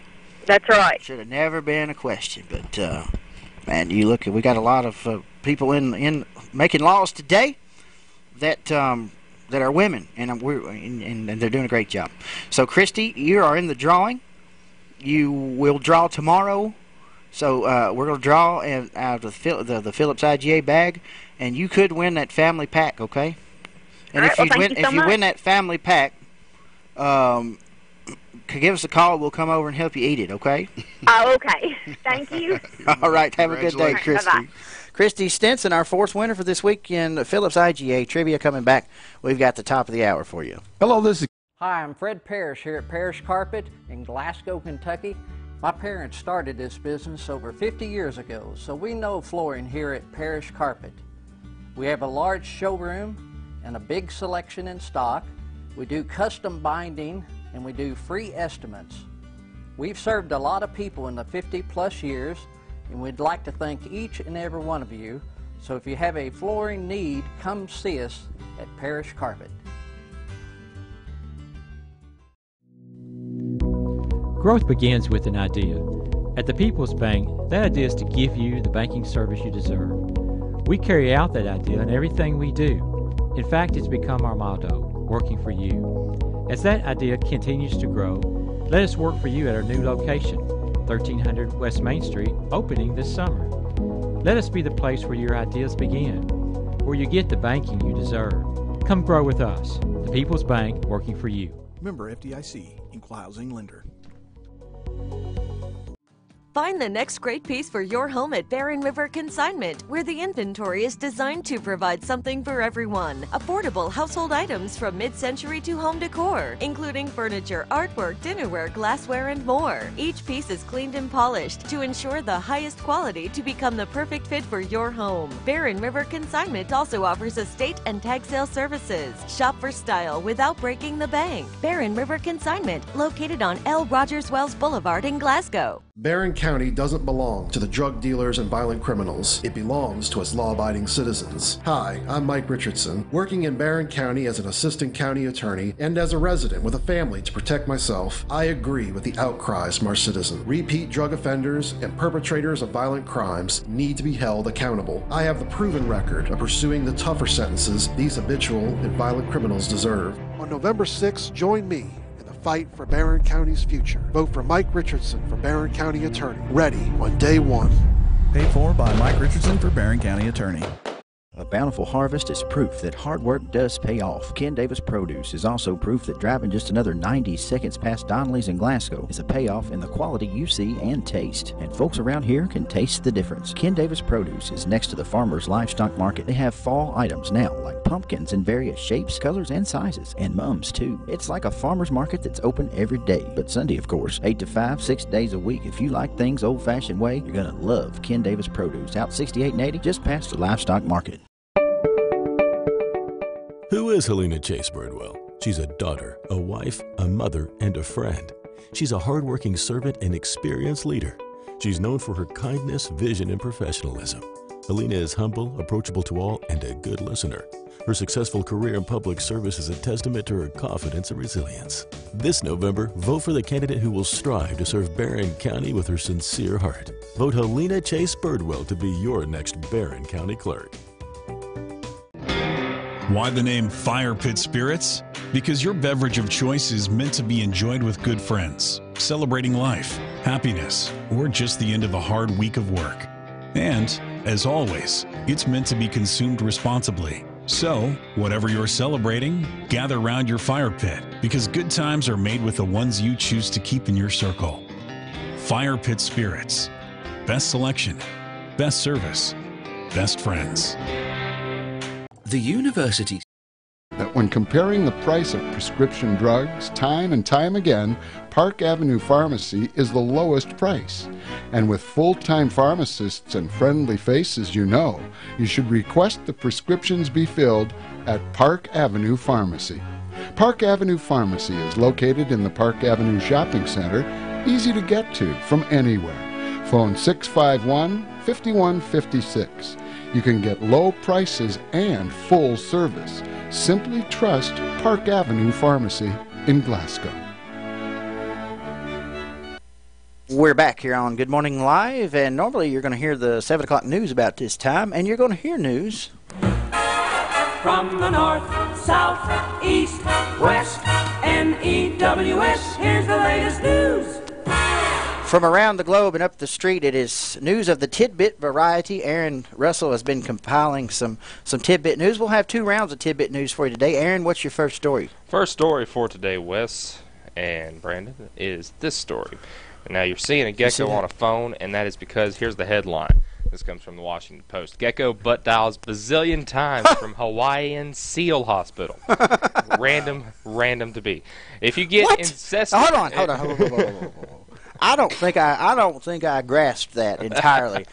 That's right. Should have never been a question. But, man, you look, we got a lot of people in making laws today that are women, and they're doing a great job. So, Christy, you are in the drawing. You will draw tomorrow. So we're going to draw out of the Phillips IGA bag, and you could win that family pack, okay? And All right, if you win that family pack, give us a call. We'll come over and help you eat it, okay? Oh, okay. Thank you. All right. Have a good day, Christy. Bye-bye. Christy Stinson, our fourth winner for this week in Phillips IGA trivia coming back. We've got the top of the hour for you. Hello, this is... Hi, I'm Fred Parrish here at Parrish Carpet in Glasgow, Kentucky. My parents started this business over 50 years ago, so we know flooring here at Parrish Carpet. We have a large showroom and a big selection in stock. We do custom binding and we do free estimates. We've served a lot of people in the 50-plus years, and we'd like to thank each and every one of you. So if you have a flooring need, come see us at Parrish Carpet. Growth begins with an idea. At the People's Bank, that idea is to give you the banking service you deserve. We carry out that idea in everything we do. In fact, it's become our motto, working for you. As that idea continues to grow, let us work for you at our new location, 1300 West Main Street, opening this summer. Let us be the place where your ideas begin, where you get the banking you deserve. Come grow with us. The People's Bank, working for you. Member FDIC, Equal Housing Lender. Find the next great piece for your home at Barren River Consignment, where the inventory is designed to provide something for everyone. Affordable household items from mid-century to home decor, including furniture, artwork, dinnerware, glassware, and more. Each piece is cleaned and polished to ensure the highest quality to become the perfect fit for your home. Barren River Consignment also offers estate and tag sale services. Shop for style without breaking the bank. Barren River Consignment, located on L. Rogers Wells Boulevard in Glasgow. Barron County doesn't belong to the drug dealers and violent criminals. It belongs to us law-abiding citizens. Hi, I'm Mike Richardson, working in Barron County as an assistant county attorney and as a resident with a family to protect myself. I agree with the outcries from our citizens. Repeat drug offenders and perpetrators of violent crimes need to be held accountable. I have the proven record of pursuing the tougher sentences these habitual and violent criminals deserve. On November 6th, join me in the fight for Barron County's future. Vote for Mike Richardson for Barron County Attorney. Ready on day one. Paid for by Mike Richardson for Barron County Attorney. A bountiful harvest is proof that hard work does pay off. Ken Davis Produce is also proof that driving just another 90 seconds past Donnelly's in Glasgow is a payoff in the quality you see and taste. And folks around here can taste the difference. Ken Davis Produce is next to the Farmer's Livestock Market. They have fall items now, like pumpkins in various shapes, colors, and sizes, and mums too. It's like a farmer's market that's open every day, but Sunday, of course, 8 to 5, 6 days a week. If you like things old-fashioned way, you're going to love Ken Davis Produce, out 68 and 80, just past the Livestock Market. Who is Helena Chase Birdwell? She's a daughter, a wife, a mother, and a friend. She's a hardworking servant and experienced leader. She's known for her kindness, vision, and professionalism. Helena is humble, approachable to all, and a good listener. Her successful career in public service is a testament to her confidence and resilience. This November, vote for the candidate who will strive to serve Barron County with her sincere heart. Vote Helena Chase Birdwell to be your next Barron County clerk. Why the name Fire Pit Spirits? Because your beverage of choice is meant to be enjoyed with good friends, celebrating life, happiness, or just the end of a hard week of work. And, as always, it's meant to be consumed responsibly. So, whatever you're celebrating, gather round your fire pit, because good times are made with the ones you choose to keep in your circle. Fire Pit Spirits. Best selection, best service, best friends. The university. That when comparing the price of prescription drugs time and time again, Park Avenue Pharmacy is the lowest price. And with full-time pharmacists and friendly faces you know, you should request the prescriptions be filled at Park Avenue Pharmacy. Park Avenue Pharmacy is located in the Park Avenue Shopping Center, easy to get to from anywhere. Phone 651-5156. You can get low prices and full service. Simply trust Park Avenue Pharmacy in Glasgow. We're back here on Good Morning Live, and normally you're going to hear the 7 o'clock news about this time, and you're going to hear news from the north, south, east, west, NEWS. Here's the latest news. From around the globe and up the street. It is news of the tidbit variety. Aaron Russell has been compiling some tidbit news. We'll have 2 rounds of tidbit news for you today. Aaron, what's your first story? First story for today, Wes and Brandon, is this story. Now, you're seeing a gecko on a phone, and that is because here's the headline. This comes from the Washington Post. Gecko butt dials bazillion times from Hawaiian Seal Hospital. Random to be. If you get incessant... Hold on. I don't think I grasped that entirely.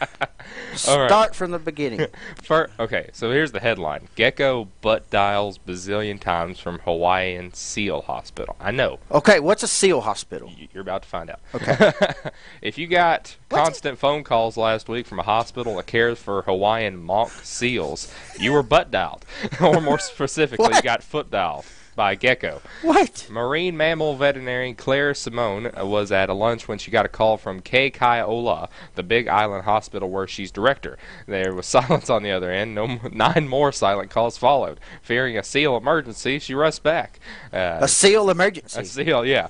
Start from the beginning. Okay, so here's the headline. Gecko butt dials bazillion times from Hawaiian Seal Hospital. I know. Okay, what's a seal hospital? You're about to find out. Okay. If you got constant phone calls last week from a hospital that cares for Hawaiian monk seals, you were butt dialed. Or more specifically, you got foot dialed by a gecko. What? Marine mammal veterinarian Claire Simone was at a lunch when she got a call from Kaikaiola, the Big Island hospital where she's director. There was silence on the other end. 9 more silent calls followed. Fearing a seal emergency, she rushed back. A seal emergency? A seal, yeah.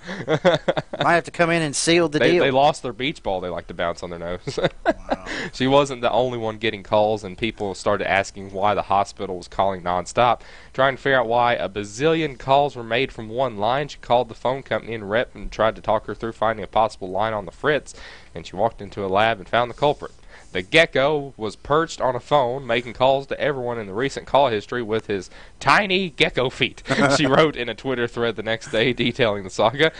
Might have to come in and seal the deal. They lost their beach ball they like to bounce on their nose. Wow. She wasn't the only one getting calls, and people started asking why the hospital was calling nonstop. Trying to figure out why a bazillion calls were made from one line, she called the phone company and rep and tried to talk her through finding a possible line on the fritz, and she walked into a lab and found the culprit. The gecko was perched on a phone, making calls to everyone in the recent call history with his tiny gecko feet. She wrote in a Twitter thread the next day detailing the saga.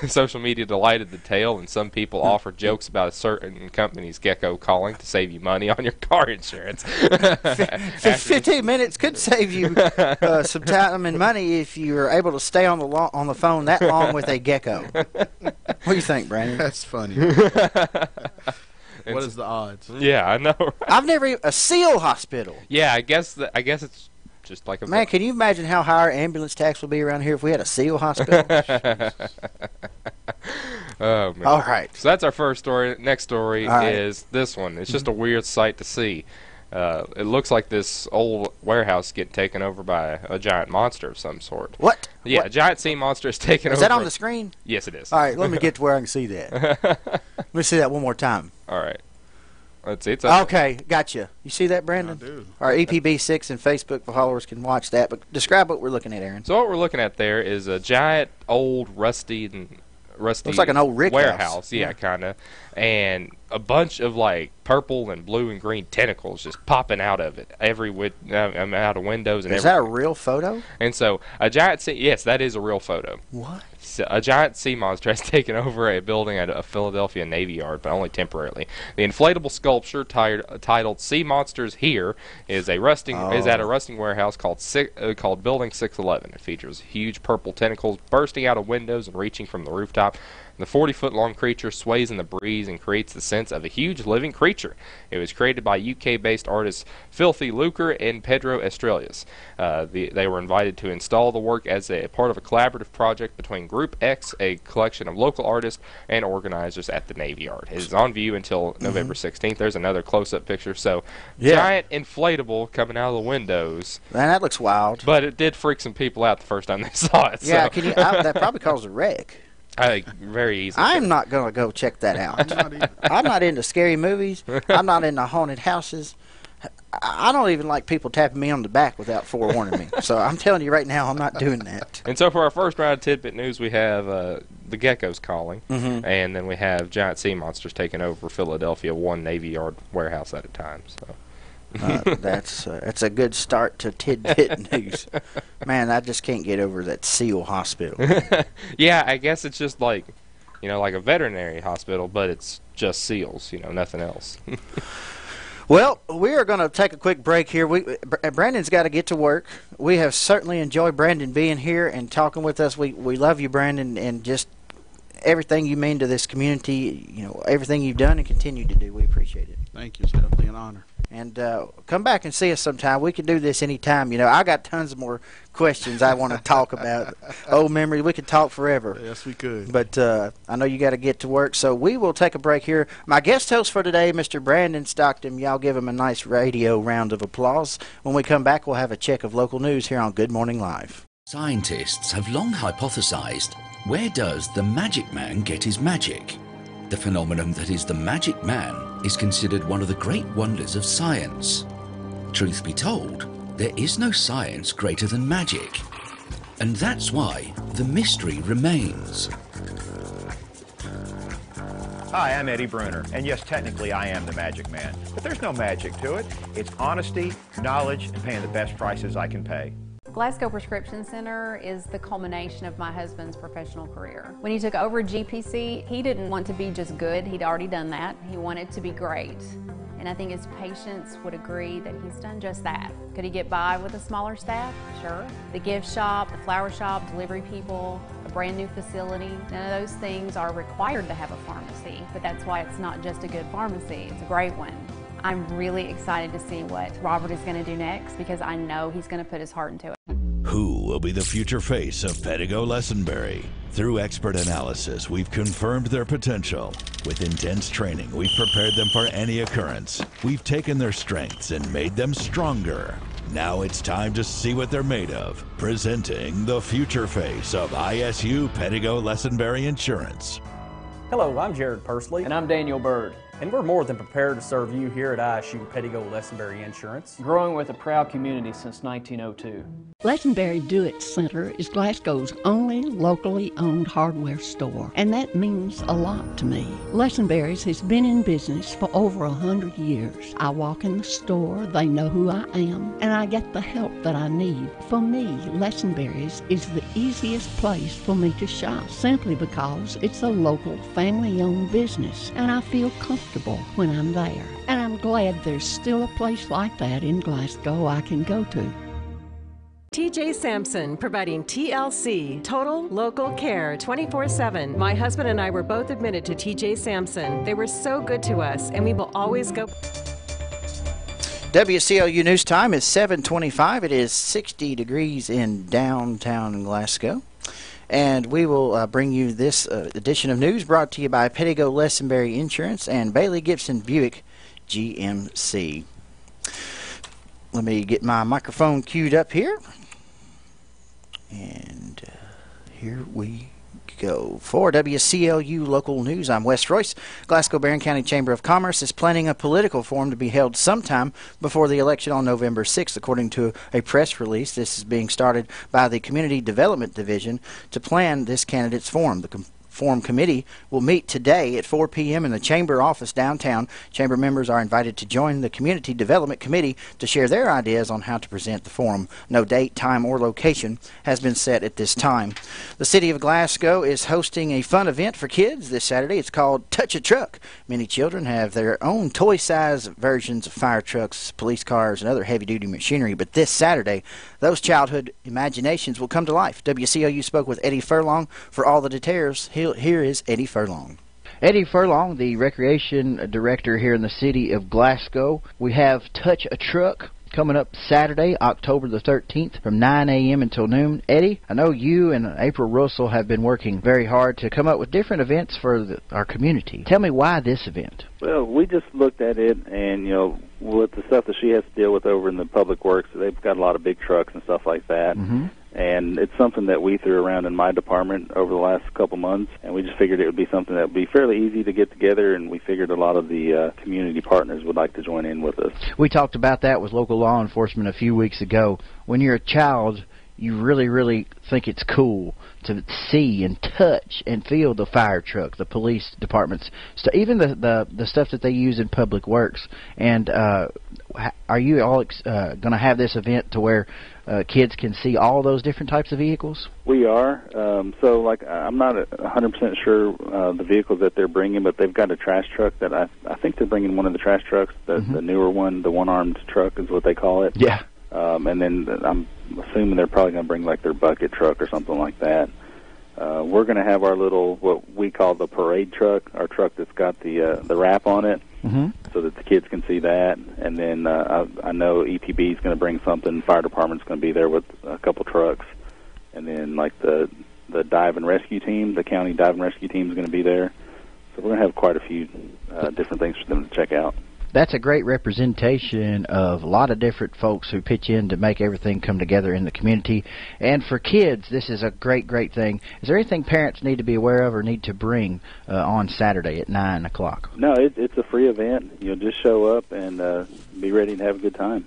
Social media delighted the tale, and some people offered jokes about a certain company's gecko calling to save you money on your car insurance. 15 minutes could save you some time and money if you were able to stay on the phone that long with a gecko. What do you think, Brandon? That's funny. What is the odds? Yeah, I know. Right? I've never a SEAL hospital. Yeah, I guess it's just like a man. Can you imagine how high our ambulance tax would be around here if we had a SEAL hospital? Oh man! All right. So that's our first story. Next story is this one. It's just a weird sight to see. It looks like this old warehouse getting taken over by a giant monster of some sort. What? Yeah, what? A giant sea monster is taken over. Is that on the screen? Yes, it is. All right, let me get to where I can see that. Let me see that one more time. All right. Let's see. It's okay, gotcha. You see that, Brandon? I do. Our EPB6 and Facebook followers can watch that, but describe what we're looking at, Aaron. So what we're looking at there is a giant, old, rusty looks like an old rick warehouse. house. Yeah, kind of. And a bunch of like purple and blue and green tentacles just popping out of it out of windows and everything. Is that a real photo? And so a giant yes, that is a real photo. What? So a giant sea monster has taken over a building at a Philadelphia Navy Yard, but only temporarily. The inflatable sculpture titled "Sea Monsters Here" is at a rusting warehouse called Building 611. It features huge purple tentacles bursting out of windows and reaching from the rooftop. The 40-foot-long creature sways in the breeze and creates the sense of a huge living creature. It was created by UK-based artists Filthy Lucre and Pedro Estrellas. They were invited to install the work as a part of a collaborative project between Group X, a collection of local artists and organizers at the Navy Yard. It is on view until November 16th. There's another close-up picture. So, giant inflatable coming out of the windows. Man, that looks wild. But it did freak some people out the first time they saw it. Yeah, so. That probably caused a wreck. I think very easy. I'm not going to go check that out. I'm not into scary movies. I'm not into haunted houses. I don't even like people tapping me on the back without forewarning me. So I'm telling you right now, I'm not doing that. And so for our first round of tidbit news, we have the geckos calling, and then we have giant sea monsters taking over Philadelphia, one Navy Yard warehouse at a time. So. That's a good start to tidbit news. Man, I just can't get over that SEAL hospital. Yeah, I guess it's just like, like a veterinary hospital, but it's just SEALs, nothing else. Well, we are going to take a quick break here. Brandon's got to get to work. We have certainly enjoyed Brandon being here and talking with us. We love you, Brandon, and just everything you mean to this community, everything you've done and continue to do. We appreciate it. Thank you. It's definitely an honor. And come back and see us sometime. We can do this anytime. I got tons more questions I want to talk about. Old memory. We could talk forever. Yes, we could. But I know you got to get to work, so we will take a break here. My guest host for today, Mr. Brandon Stockton. Y'all give him a nice radio round of applause. When we come back, we'll have a check of local news here on Good Morning Live. Scientists have long hypothesized, where does the magic man get his magic? The phenomenon that is the magic man is considered one of the great wonders of science. Truth be told, there is no science greater than magic. And that's why the mystery remains. Hi, I'm Eddie Bruner, and yes, technically I am the magic man. But there's no magic to it. It's honesty, knowledge, and paying the best prices I can pay. Glasgow Prescription Center is the culmination of my husband's professional career. When he took over GPC, he didn't want to be just good. He'd already done that. He wanted to be great. And I think his patients would agree that he's done just that. Could he get by with a smaller staff? Sure. The gift shop, the flower shop, delivery people, a brand new facility, none of those things are required to have a pharmacy, but that's why it's not just a good pharmacy, it's a great one. I'm really excited to see what Robert is going to do next because I know he's going to put his heart into it. Who will be the future face of Pettigo Lessenberry? Through expert analysis, we've confirmed their potential. With intense training, we've prepared them for any occurrence. We've taken their strengths and made them stronger. Now it's time to see what they're made of. Presenting the future face of ISU Pettigo Lessenberry Insurance. Hello, I'm Jared Pursley. And I'm Daniel Bird. And we're more than prepared to serve you here at ISU Pettigo-Lessenberry Insurance. Growing with a proud community since 1902. Lessenberry Do-It Center is Glasgow's only locally owned hardware store, and that means a lot to me. Lessenberry's has been in business for over 100 years. I walk in the store, they know who I am, and I get the help that I need. For me, Lessenberry's is the easiest place for me to shop, simply because it's a local family-owned business, and I feel comfortable when I'm there. And I'm glad there's still a place like that in Glasgow I can go to. TJ Sampson, providing TLC, Total Local Care, 24/7. My husband and I were both admitted to TJ Sampson. They were so good to us, and we will always go. WCLU News Time is 7:25. It is 60 degrees in downtown Glasgow. And we will bring you this edition of news brought to you by Pettigo-Lessenberry Insurance and Bailey Gibson Buick GMC. Let me get my microphone queued up here. And here we go. For WCLU Local News, I'm Wes Royce. Glasgow-Barron County Chamber of Commerce is planning a political forum to be held sometime before the election on November 6th, according to a press release. This is being started by the Community Development Division to plan this candidates forum. The Forum Committee will meet today at 4 p.m. in the Chamber office downtown. Chamber members are invited to join the Community Development Committee to share their ideas on how to present the forum. No date, time, or location has been set at this time. The City of Glasgow is hosting a fun event for kids this Saturday. It's called Touch a Truck. Many children have their own toy-size versions of fire trucks, police cars, and other heavy-duty machinery, but this Saturday, those childhood imaginations will come to life. WCLU spoke with Eddie Furlong for all the details. Here is Eddie Furlong. Eddie Furlong, the Recreation Director here in the City of Glasgow. We have Touch a Truck coming up Saturday, October the 13th from 9 a.m. until noon. Eddie, I know you and April Russell have been working very hard to come up with different events for our community. Tell me why this event? Well, we just looked at it, and, you know, with the stuff that she has to deal with over in the public works, they've got a lot of big trucks and stuff like that. Mm-hmm. And it's something that we threw around in my department over the last couple months, and we just figured it would be something that would be fairly easy to get together, and we figured a lot of the community partners would like to join in with us. We talked about that with local law enforcement a few weeks ago. When you're a child, you really think it's cool to see and touch and feel the fire truck, the police departments, even the stuff that they use in public works. And are you all going to have this event to where kids can see all those different types of vehicles? We are. So, like, I'm not 100% sure the vehicles that they're bringing, but they've got a trash truck that I think they're bringing one of the trash trucks, the newer one, the one-armed truck is what they call it. Yeah. And then I'm assuming they're probably going to bring, like, their bucket truck or something like that. We're going to have our little, what we call the parade truck, our truck that's got the wrap on it, so that the kids can see that. And then I know EPB is going to bring something. Fire department's going to be there with a couple trucks. And then, like, the dive and rescue team, the county dive and rescue team is going to be there. So we're going to have quite a few different things for them to check out. That's a great representation of a lot of different folks who pitch in to make everything come together in the community. And for kids, this is a great thing. Is there anything parents need to be aware of or need to bring on Saturday at 9 o'clock? No, it's a free event. You'll just show up and be ready to have a good time.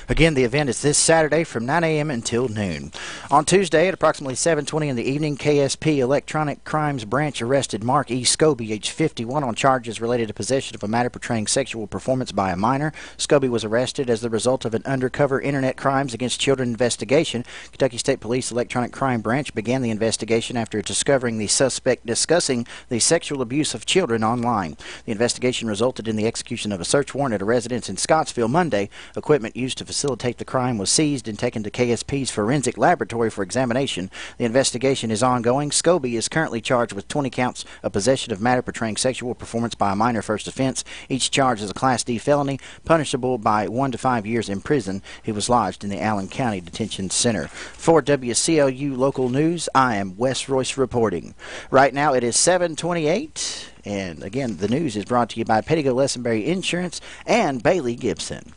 Again, the event is this Saturday from 9 a.m. until noon. On Tuesday at approximately 7:20 in the evening, KSP Electronic Crimes Branch arrested Mark E. Scobie, age 51, on charges related to possession of a matter portraying sexual performance by a minor. Scobie was arrested as the result of an undercover Internet Crimes Against Children investigation. Kentucky State Police Electronic Crime Branch began the investigation after discovering the suspect discussing the sexual abuse of children online. The investigation resulted in the execution of a search warrant at a residence in Scottsville Monday. Equipment used to facilitate the crime was seized and taken to KSP's forensic laboratory for examination. The investigation is ongoing. Scobie is currently charged with 20 counts of possession of matter portraying sexual performance by a minor first offense. Each charge is a Class D felony, punishable by 1 to 5 years in prison. He was lodged in the Allen County Detention Center. For WCLU Local News, I am Wes Royce reporting. Right now it is 7:28, and again, the news is brought to you by Pettigo-Lessenberry Insurance and Bailey Gibson.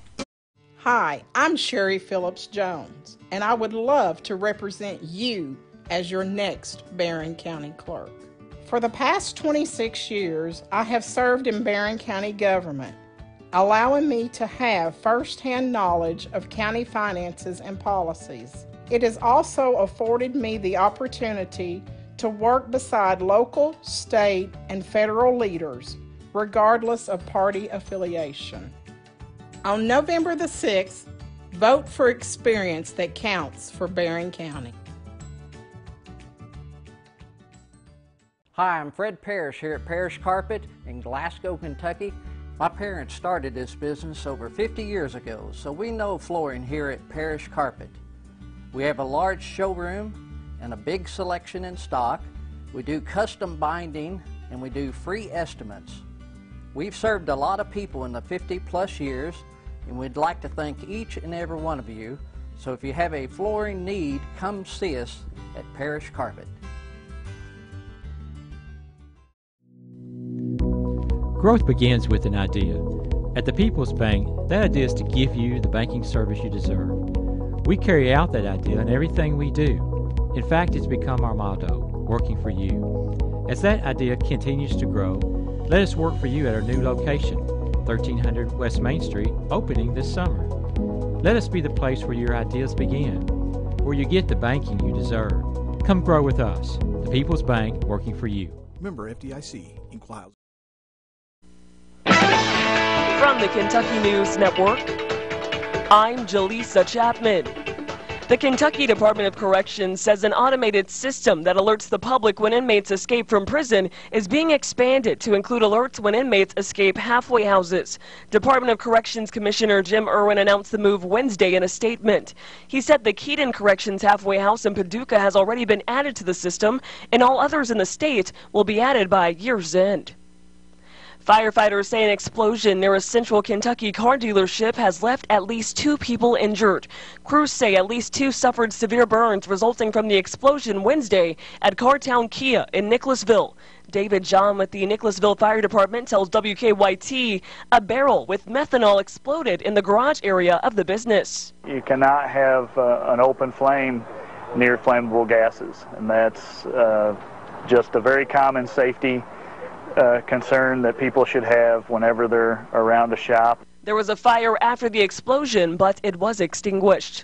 Hi, I'm Sherry Phillips Jones, and I would love to represent you as your next Barron County Clerk. For the past 26 years, I have served in Barron County government, allowing me to have first-hand knowledge of county finances and policies. It has also afforded me the opportunity to work beside local, state, and federal leaders, regardless of party affiliation. On November the 6th, vote for experience that counts for Barron County. Hi, I'm Fred Parrish here at Parrish Carpet in Glasgow, Kentucky. My parents started this business over 50 years ago, so we know flooring here at Parrish Carpet. We have a large showroom and a big selection in stock. We do custom binding and we do free estimates. We've served a lot of people in the 50-plus years, and we'd like to thank each and every one of you. So if you have a flooring need, come see us at Parrish Carpet. Growth begins with an idea. At the People's Bank, that idea is to give you the banking service you deserve. We carry out that idea in everything we do. In fact, it's become our motto, working for you. As that idea continues to grow, let us work for you at our new location, 1300 West Main Street, opening this summer. Let us be the place where your ideas begin, where you get the banking you deserve. Come grow with us. The People's Bank, working for you. Member FDIC, Equal Housing. From the Kentucky News Network, I'm Jaleesa Chapman. The Kentucky Department of Corrections says an automated system that alerts the public when inmates escape from prison is being expanded to include alerts when inmates escape halfway houses. Department of Corrections Commissioner Jim Irwin announced the move Wednesday in a statement. He said the Keaton Corrections halfway house in Paducah has already been added to the system, and all others in the state will be added by year's end. Firefighters say an explosion near a central Kentucky car dealership has left at least 2 people injured. Crews say at least 2 suffered severe burns resulting from the explosion Wednesday at Cartown Kia in Nicholasville. David John with the Nicholasville Fire Department tells WKYT a barrel with methanol exploded in the garage area of the business. You cannot have an open flame near flammable gases, and that's just a very common safety concern that people should have whenever they're around a shop. There was a fire after the explosion, but it was extinguished.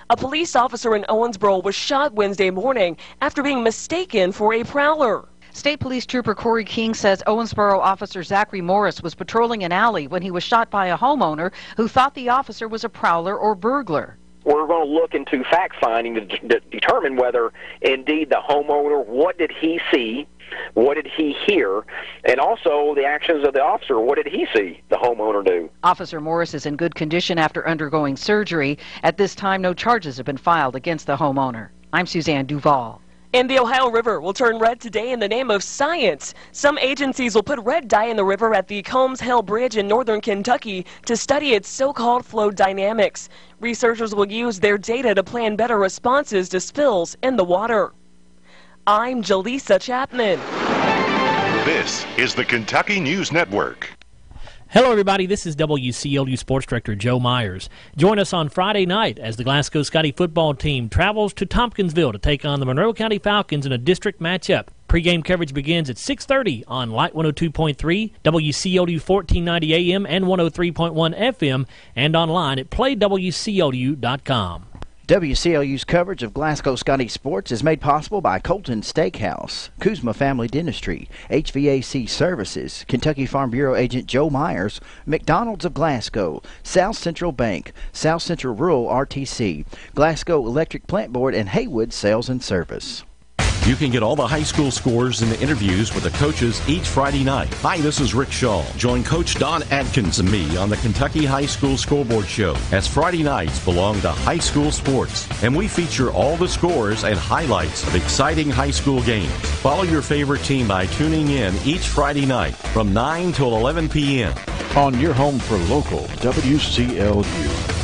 A police officer in Owensboro was shot Wednesday morning after being mistaken for a prowler. State Police Trooper Corey King says Owensboro officer Zachary Morris was patrolling an alley when he was shot by a homeowner who thought the officer was a prowler or burglar. We're going to look into fact-finding to determine whether, indeed, the homeowner, what did he see, what did he hear, and also the actions of the officer. What did he see the homeowner do? Officer Morris is in good condition after undergoing surgery. At this time, no charges have been filed against the homeowner. I'm Suzanne Duval. And the Ohio River will turn red today in the name of science. Some agencies will put red dye in the river at the Combs Hill Bridge in northern Kentucky to study its so-called flow dynamics. Researchers will use their data to plan better responses to spills in the water. I'm Jaleesa Chapman. This is the Kentucky News Network. Hello, everybody. This is WCLU Sports Director Joe Myers. Join us on Friday night as the Glasgow Scotty football team travels to Tompkinsville to take on the Monroe County Falcons in a district matchup. Pre-game coverage begins at 6:30 on Light 102.3, WCLU 1490 AM and 103.1 FM, and online at playwclu.com. WCLU's coverage of Glasgow Scotty sports is made possible by Colton Steakhouse, Kuzma Family Dentistry, HVAC Services, Kentucky Farm Bureau agent Joe Myers, McDonald's of Glasgow, South Central Bank, South Central Rural RTC, Glasgow Electric Plant Board, and Haywood Sales and Service. You can get all the high school scores and the interviews with the coaches each Friday night. Hi, this is Rick Shaw. Join Coach Don Adkins and me on the Kentucky High School Scoreboard Show, as Friday nights belong to high school sports, and we feature all the scores and highlights of exciting high school games. Follow your favorite team by tuning in each Friday night from 9 till 11 p.m. on your home for local WCLU.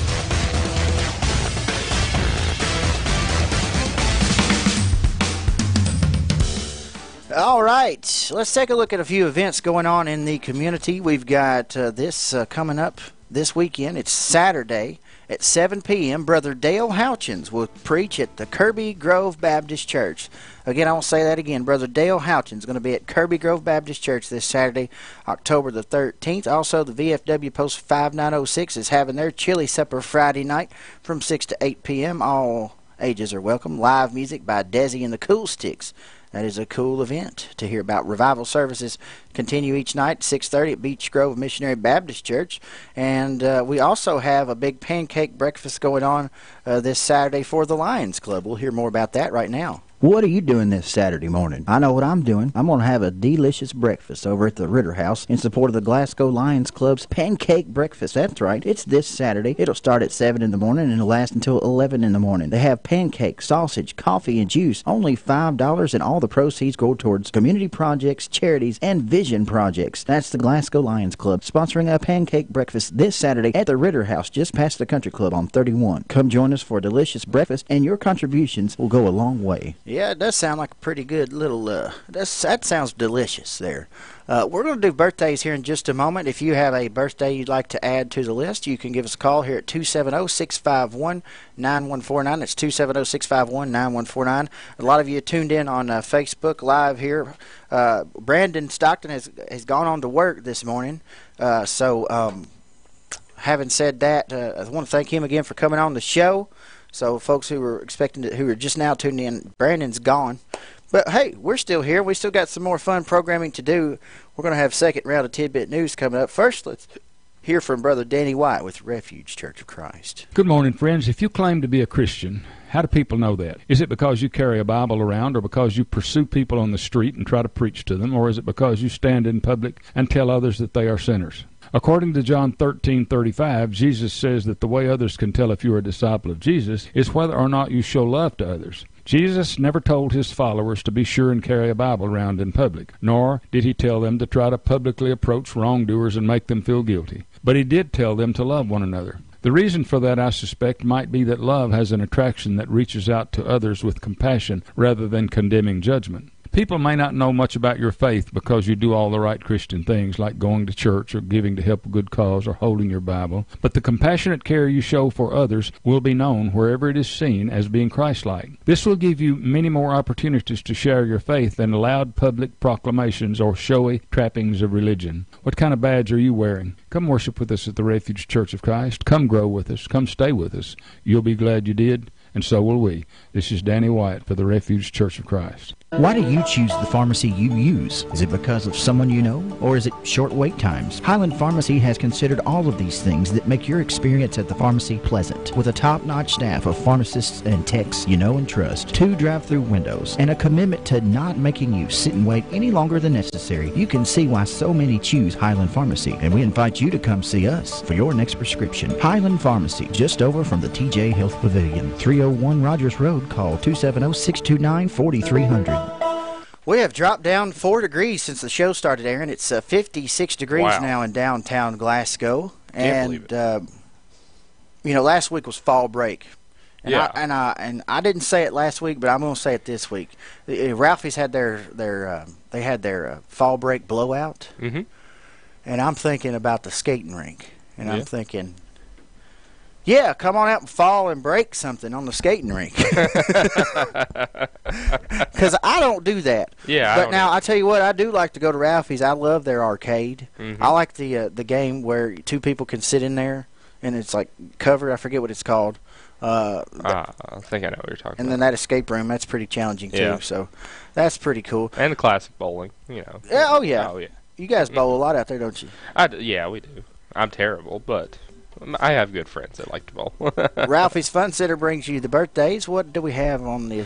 All right, let's take a look at a few events going on in the community. We've got this coming up this weekend. It's Saturday at 7 p.m., Brother Dale Houchins will preach at the Kirby Grove Baptist Church. Again, I will say that again. Brother Dale Houchins is going to be at Kirby Grove Baptist Church this Saturday, October the 13th. Also, the VFW Post 5906 is having their chili supper Friday night from 6 to 8 p.m. All ages are welcome. Live music by Desi and the Cool Sticks. That is a cool event to hear about. Revival services continue each night, 6:30 at Beech Grove Missionary Baptist Church. And we also have a big pancake breakfast going on this Saturday for the Lions Club. We'll hear more about that right now. What are you doing this Saturday morning? I know what I'm doing. I'm going to have a delicious breakfast over at the Ritter House in support of the Glasgow Lions Club's Pancake Breakfast. That's right. It's this Saturday. It'll start at 7 in the morning and it'll last until 11 in the morning. They have pancakes, sausage, coffee, and juice. Only $5, and all the proceeds go towards community projects, charities, and vision projects. That's the Glasgow Lions Club sponsoring a pancake breakfast this Saturday at the Ritter House just past the Country Club on 31. Come join us for a delicious breakfast, and your contributions will go a long way. Yeah, it does sound like a pretty good little, that sounds delicious there. We're going to do birthdays here in just a moment. If you have a birthday you'd like to add to the list, you can give us a call here at 270-651-9149. That's 270-651-9149. A lot of you tuned in on Facebook Live here. Brandon Stockton has gone on to work this morning. Having said that, I want to thank him again for coming on the show. So folks who were who are just now tuning in, Brandon's gone. But hey, we're still here. We still got some more fun programming to do. We're going to have second round of Tidbit News coming up. First, let's hear from Brother Danny White with Refuge Church of Christ. Good morning, friends. If you claim to be a Christian, how do people know that? Is it because you carry a Bible around, or because you pursue people on the street and try to preach to them, or is it because you stand in public and tell others that they are sinners? According to John 13:35, Jesus says that the way others can tell if you are a disciple of Jesus is whether or not you show love to others. Jesus never told his followers to be sure and carry a Bible around in public, nor did he tell them to try to publicly approach wrongdoers and make them feel guilty. But he did tell them to love one another. The reason for that, I suspect, might be that love has an attraction that reaches out to others with compassion rather than condemning judgment. People may not know much about your faith because you do all the right Christian things like going to church or giving to help a good cause or holding your Bible, but the compassionate care you show for others will be known wherever it is seen as being Christ-like. This will give you many more opportunities to share your faith than loud public proclamations or showy trappings of religion. What kind of badge are you wearing? Come worship with us at the Refuge Church of Christ. Come grow with us. Come stay with us. You'll be glad you did, and so will we. This is Danny White for the Refuge Church of Christ. Why do you choose the pharmacy you use? Is it because of someone you know, or is it short wait times? Highland Pharmacy has considered all of these things that make your experience at the pharmacy pleasant. With a top-notch staff of pharmacists and techs you know and trust, 2 drive-through windows, and a commitment to not making you sit and wait any longer than necessary, you can see why so many choose Highland Pharmacy, and we invite you to come see us for your next prescription. Highland Pharmacy, just over from the TJ Health Pavilion, 301 Rogers Road. Call 270-629-4300. We have dropped down 4 degrees since the show started, Aaron. It's 56 degrees now in downtown Glasgow. Can't believe it. Last week was fall break. And Yeah. I didn't say it last week, but I'm going to say it this week. Ralphie's had their fall break blowout. Mm-hmm. And I'm thinking about the skating rink. And I'm thinking, yeah, come on out and fall and break something on the skating rink. Because I don't do that. Yeah, But now, I tell you what, I do like to go to Ralphie's. I love their arcade. Mhm. I like the game where 2 people can sit in there, and it's like covered. I forget what it's called. I think I know what you're talking And about. then that escape room, that's pretty challenging, too. Yeah. So that's pretty cool. And the classic bowling, you know. Yeah, oh, yeah. Oh, yeah. You guys bowl a lot out there, don't you? Yeah, we do. I'm terrible, but I have good friends that like to bowl. Ralphie's Fun Center brings you the birthdays. What do we have on the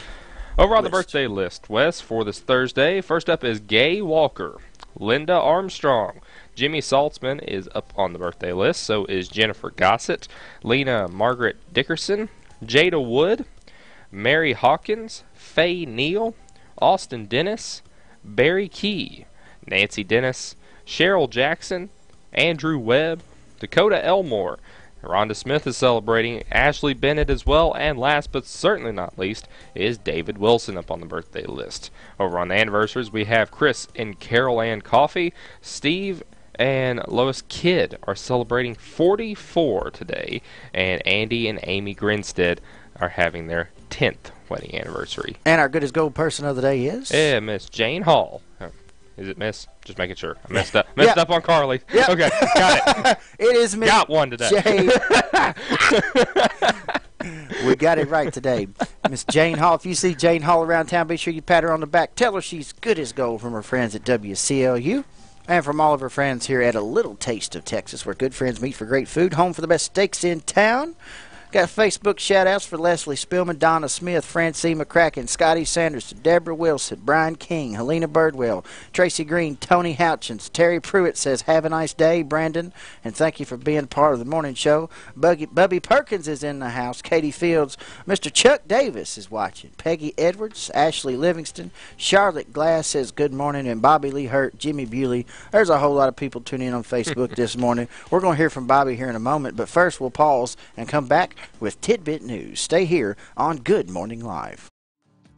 Over on the birthday list, Wes, for this Thursday, first up is Gay Walker, Linda Armstrong. Jimmy Saltzman is up on the birthday list, so is Jennifer Gossett, Lena Margaret Dickerson, Jada Wood, Mary Hawkins, Faye Neal, Austin Dennis, Barry Key, Nancy Dennis, Cheryl Jackson, Andrew Webb, Dakota Elmore. Rhonda Smith is celebrating, Ashley Bennett as well, and last but certainly not least is David Wilson up on the birthday list. Over on the anniversaries, we have Chris and Carol Ann Coffey, Steve and Lois Kidd are celebrating 44 today, and Andy and Amy Grinstead are having their 10th wedding anniversary. And our good as gold person of the day is? Yeah, Miss Jane Hall. Is it Miss? Just making sure. I messed up on Carly. Yep. Okay, got it. It is Miss Got one today. Jane. We got it right today. Miss Jane Hall. If you see Jane Hall around town, be sure you pat her on the back. Tell her she's good as gold from her friends at WCLU. And from all of her friends here at A Little Taste of Texas, where good friends meet for great food, home for the best steaks in town. Got Facebook shout-outs for Leslie Spillman, Donna Smith, Francine McCracken, Scotty Sanders, Deborah Wilson, Brian King, Helena Birdwell, Tracy Green, Tony Houchins. Terry Pruitt says, have a nice day, Brandon, and thank you for being part of the morning show. Bubby Perkins is in the house. Katie Fields. Mr. Chuck Davis is watching. Peggy Edwards, Ashley Livingston, Charlotte Glass says good morning, and Bobby Lee Hurt, Jimmy Bewley. There's a whole lot of people tuning in on Facebook this morning. We're going to hear from Bobby here in a moment, but first we'll pause and come back with Tidbit News. Stay here on Good Morning Live.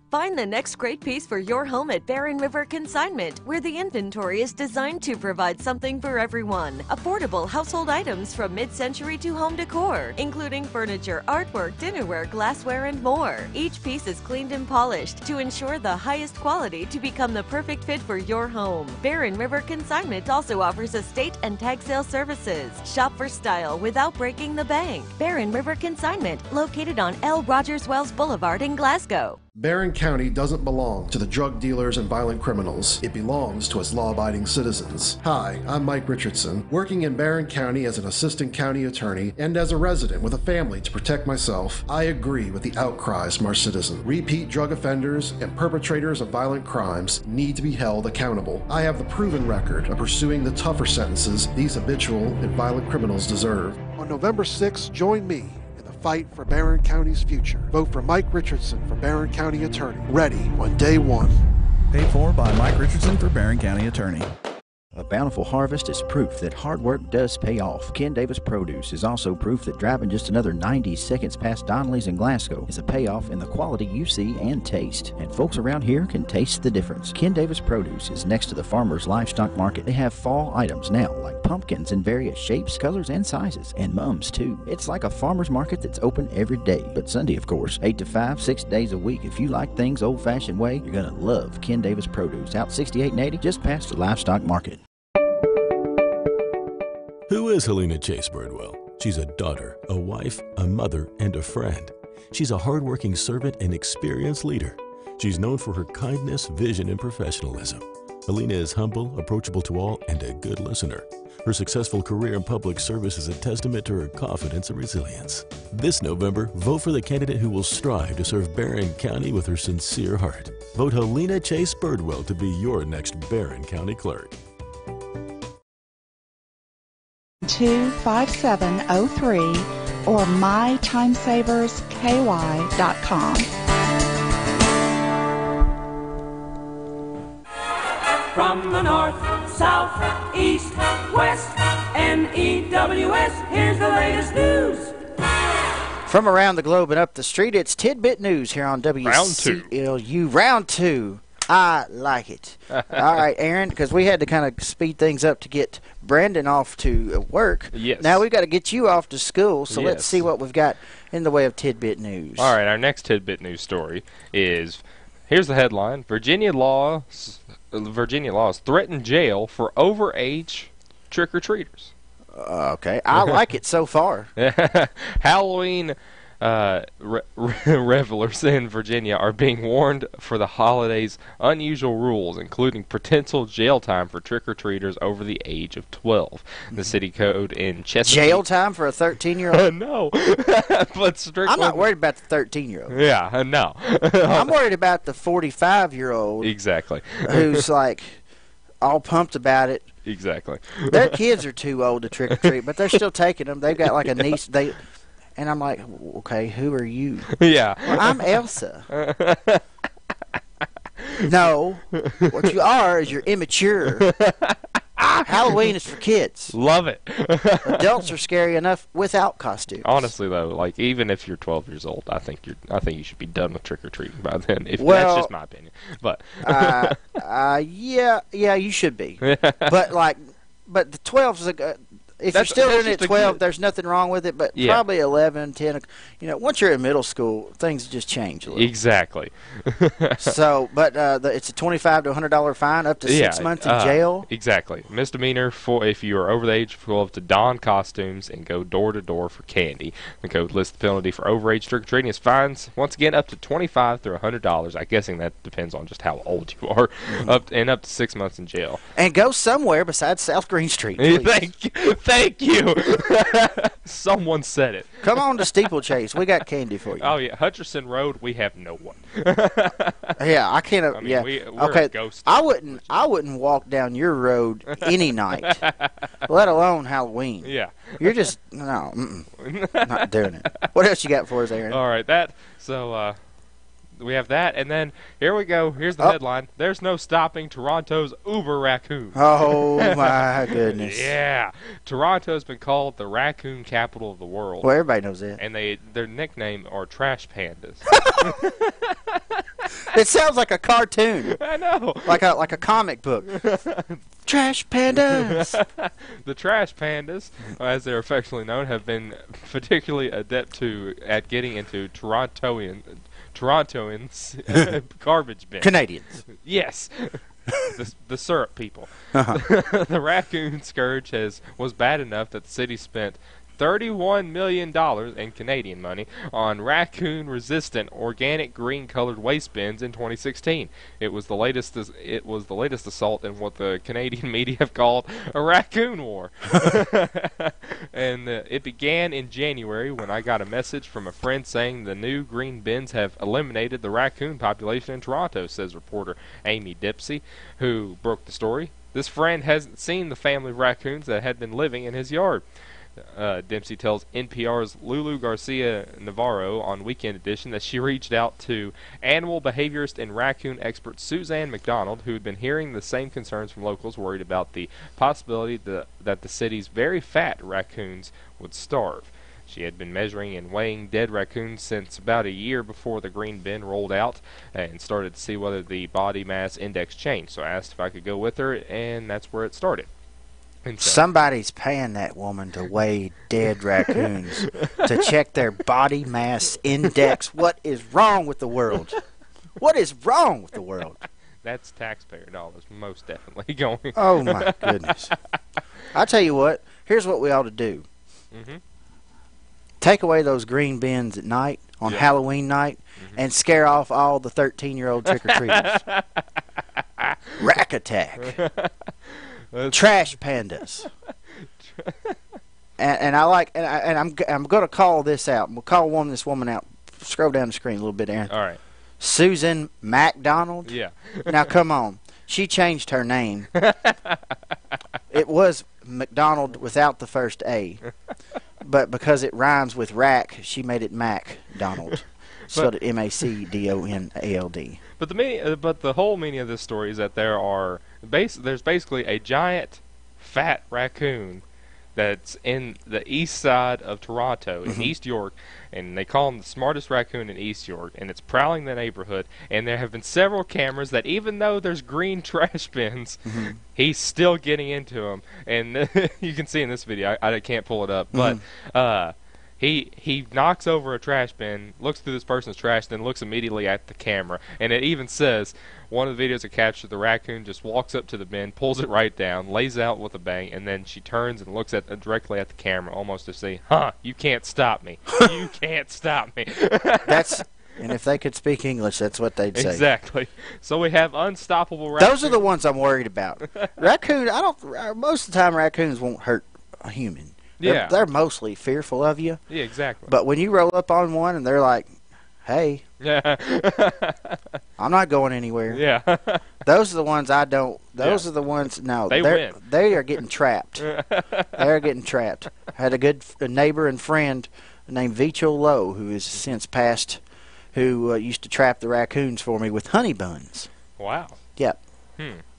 Find the next great piece for your home at Barren River Consignment, where the inventory is designed to provide something for everyone. Affordable household items from mid-century to home decor, including furniture, artwork, dinnerware, glassware, and more. Each piece is cleaned and polished to ensure the highest quality to become the perfect fit for your home. Barren River Consignment also offers estate and tag sale services. Shop for style without breaking the bank. Barren River Consignment, located on L. Rogers Wells Boulevard in Glasgow. Barron County doesn't belong to the drug dealers and violent criminals. It belongs to us law-abiding citizens. Hi, I'm Mike Richardson, working in Barron County as an assistant county attorney and as a resident with a family to protect myself. I agree with the outcries from our citizens. Repeat drug offenders and perpetrators of violent crimes need to be held accountable. I have the proven record of pursuing the tougher sentences these habitual and violent criminals deserve. On November 6th, join me in the fight for Barron County's future. Vote for Mike Richardson for Barron County Attorney. Ready on day one. Paid for by Mike Richardson for Barron County Attorney. A bountiful harvest is proof that hard work does pay off. Ken Davis Produce is also proof that driving just another 90 seconds past Donnelly's in Glasgow is a payoff in the quality you see and taste. And folks around here can taste the difference. Ken Davis Produce is next to the Farmer's Livestock Market. They have fall items now, like pumpkins in various shapes, colors, and sizes, and mums too. It's like a farmer's market that's open every day, but Sunday, of course, 8 to 5, 6 days a week. If you like things old-fashioned way, you're gonna love Ken Davis Produce, out 68 and 80, just past the Livestock Market. Who is Helena Chase Birdwell? She's a daughter, a wife, a mother, and a friend. She's a hardworking servant and experienced leader. She's known for her kindness, vision, and professionalism. Helena is humble, approachable to all, and a good listener. Her successful career in public service is a testament to her confidence and resilience. This November, vote for the candidate who will strive to serve Barron County with her sincere heart. Vote Helena Chase Birdwell to be your next Barron County clerk. 25703 or mytimesaversky.com. From the north, south, east, west, NEWS, here's the latest news. From around the globe and up the street, it's Tidbit News here on WCLU. Round two. I like it. All right, Aaron, because we had to kind of speed things up to get Brandon off to work. Yes. Now we've got to get you off to school, so let's Yes. see what we've got in the way of Tidbit News. All right, our next Tidbit News story is, here's the headline: Virginia laws threaten jail for overage trick-or-treaters. Okay, I like it so far. Halloween revelers in Virginia are being warned for the holiday's unusual rules, including potential jail time for trick-or-treaters over the age of 12. The city code in Chesapeake... Jail time for a 13-year-old? No. But strictly... I'm not worried about the 13-year-old. Yeah, no. I'm worried about the 45-year-old. Exactly. Who's like all pumped about it. Exactly. Their kids are too old to trick-or-treat, but they're still taking them. They've got like a niece. And I'm like, okay, who are you? Yeah. Well, I'm Elsa. No, what you are is you're immature. Halloween is for kids. Love it. Adults are scary enough without costumes. Honestly, though, like even if you're 12 years old, I think you should be done with trick or treating by then. That's just my opinion. But yeah, you should be. But like but the 12's if you're still doing it at 12, there's nothing wrong with it, but probably 11, 10, once you're in middle school, things just change a little. Exactly. So, but it's a $25 to $100 fine, up to 6 months in jail? Exactly. Misdemeanor for if you are over the age of 12 to don costumes and go door to door for candy. The code lists the penalty for overage trick-or-treating as fines, once again, up to $25 to $100. I'm guessing that depends on just how old you are, up to 6 months in jail. And go somewhere besides South Green Street, Thank you. Someone said it. Come on to Steeplechase. We got candy for you. Oh, yeah. Hutcherson Road, we have no one. Yeah, I can't. We're okay. a ghost. I wouldn't walk down your road any night, let alone Halloween. Yeah. You're just, no, not doing it. What else you got for us, Aaron? All right. We have that, and then here we go. Here's the headline. There's no stopping Toronto's Uber raccoon. Oh, my goodness. Yeah. Toronto's been called the raccoon capital of the world. Well, everybody knows that. And their nickname are trash pandas. It sounds like a cartoon. I know. Like a comic book. Trash pandas. The trash pandas, as they're affectionately known, have been particularly adept at getting into Torontoans garbage bin. Canadians. Yes. The syrup people. Uh-huh. The raccoon scourge was bad enough that the city spent $31 million in Canadian money on raccoon-resistant organic green-colored waste bins in 2016. It was the latest assault in what the Canadian media have called a raccoon war. And it began in January when I got a message from a friend saying the new green bins have eliminated the raccoon population in Toronto, says reporter Amy Dipsey, who broke the story. This friend hasn't seen the family of raccoons that had been living in his yard. Dempsey tells NPR's Lulu Garcia Navarro on Weekend Edition that she reached out to animal behaviorist and raccoon expert Suzanne McDonald, who had been hearing the same concerns from locals worried about the possibility that the city's very fat raccoons would starve. She had been measuring and weighing dead raccoons since about a year before the green bin rolled out and started to see whether the body mass index changed. So I asked if I could go with her, and that's where it started. Somebody's paying that woman to weigh dead raccoons to check their body mass index. What is wrong with the world? What is wrong with the world? That's taxpayer dollars, most definitely going. Oh, my goodness. I'll tell you what. Here's what we ought to do. Mm-hmm. Take away those green bins at night, on Halloween night, and scare off all the 13-year-old trick-or-treaters. Rack attack. Trash pandas. and I'm going to call this out. We'll call this woman out. Scroll down the screen a little bit, Aaron. All right. Susan MacDonald. Yeah. Now come on. She changed her name. It was McDonald without the first A, but because it rhymes with rack, she made it MacDonald. Spelled it MacDonald. But the whole meaning of this story is that there's basically a giant fat raccoon that's in the east side of Toronto, in East York, and they call him the smartest raccoon in East York, and it's prowling the neighborhood, and there have been several cameras that even though there's green trash bins, he's still getting into them, and you can see in this video, I can't pull it up, but He knocks over a trash bin, looks through this person's trash, then looks immediately at the camera. And it even says, one of the videos that captured the raccoon just walks up to the bin, pulls it right down, lays out with a bang, and then she turns and looks directly at the camera, almost to say, you can't stop me. You can't stop me. And if they could speak English, that's what they'd say. Exactly. So we have unstoppable raccoons. Those are the ones I'm worried about. Raccoons, most of the time raccoons won't hurt a human. They're mostly fearful of you. Yeah, exactly. But when you roll up on one and they're like, hey, I'm not going anywhere. Yeah. Those are the ones I don't. Those are the ones, no. They are getting trapped. They're getting trapped. I had a neighbor and friend named Vichel Lowe, who has since passed, who used to trap the raccoons for me with honey buns. Wow. Yep.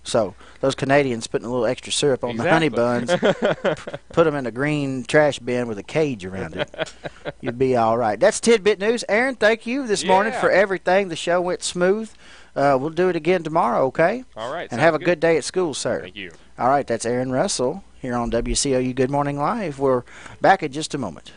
So those Canadians putting a little extra syrup on the honey buns, put them in a green trash bin with a cage around it. You'd be all right. That's Tidbit News. Aaron, thank you this morning for everything. The show went smooth. We'll do it again tomorrow, okay? All right. And have a good day at school, sir. Thank you. All right, that's Aaron Russell here on WCLU Good Morning Live. We're back in just a moment.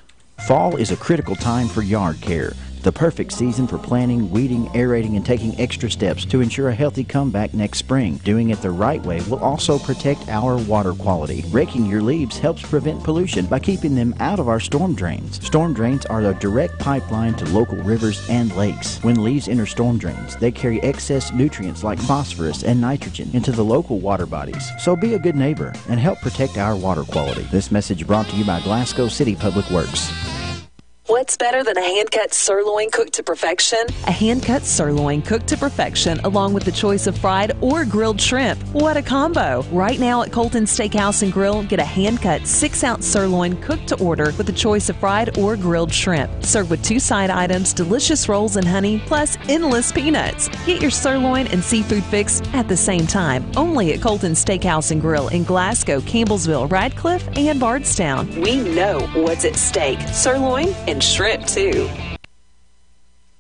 Fall is a critical time for yard care. The perfect season for planting, weeding, aerating, and taking extra steps to ensure a healthy comeback next spring. Doing it the right way will also protect our water quality. Raking your leaves helps prevent pollution by keeping them out of our storm drains. Storm drains are a direct pipeline to local rivers and lakes. When leaves enter storm drains, they carry excess nutrients like phosphorus and nitrogen into the local water bodies. So be a good neighbor and help protect our water quality. This message brought to you by Glasgow City Public Works. What's better than a hand-cut sirloin cooked to perfection? A hand-cut sirloin cooked to perfection along with the choice of fried or grilled shrimp. What a combo! Right now at Colton Steakhouse and Grill, get a hand-cut 6-ounce sirloin cooked to order with the choice of fried or grilled shrimp. Served with 2 side items, delicious rolls and honey, plus endless peanuts. Get your sirloin and seafood fix at the same time. Only at Colton Steakhouse and Grill in Glasgow, Campbellsville, Radcliffe, and Bardstown. We know what's at stake. Sirloin and shrimp too.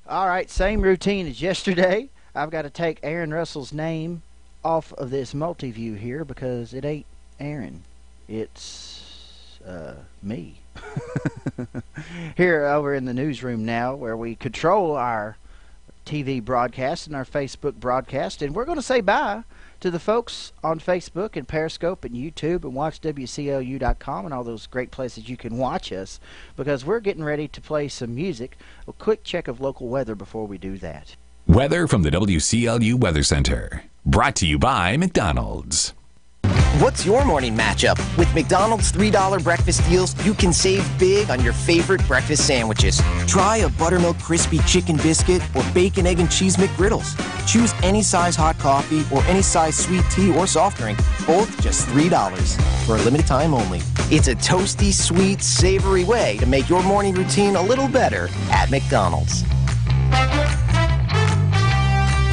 All right, same routine as yesterday. I've got to take Aaron Russell's name off of this multi-view here because it ain't Aaron. It's me. Here over in the newsroom now where we control our TV broadcast and our Facebook broadcast. And we're going to say bye to the folks on Facebook and Periscope and YouTube and watch WCLU.com and all those great places you can watch us because we're getting ready to play some music. A quick check of local weather before we do that. Weather from the WCLU Weather Center. Brought to you by McDonald's. What's your morning matchup? With McDonald's $3 breakfast deals, you can save big on your favorite breakfast sandwiches. Try a buttermilk crispy chicken biscuit or bacon, egg, and cheese McGriddles. Choose any size hot coffee or any size sweet tea or soft drink, both just $3 for a limited time only. It's a toasty, sweet, savory way to make your morning routine a little better at McDonald's.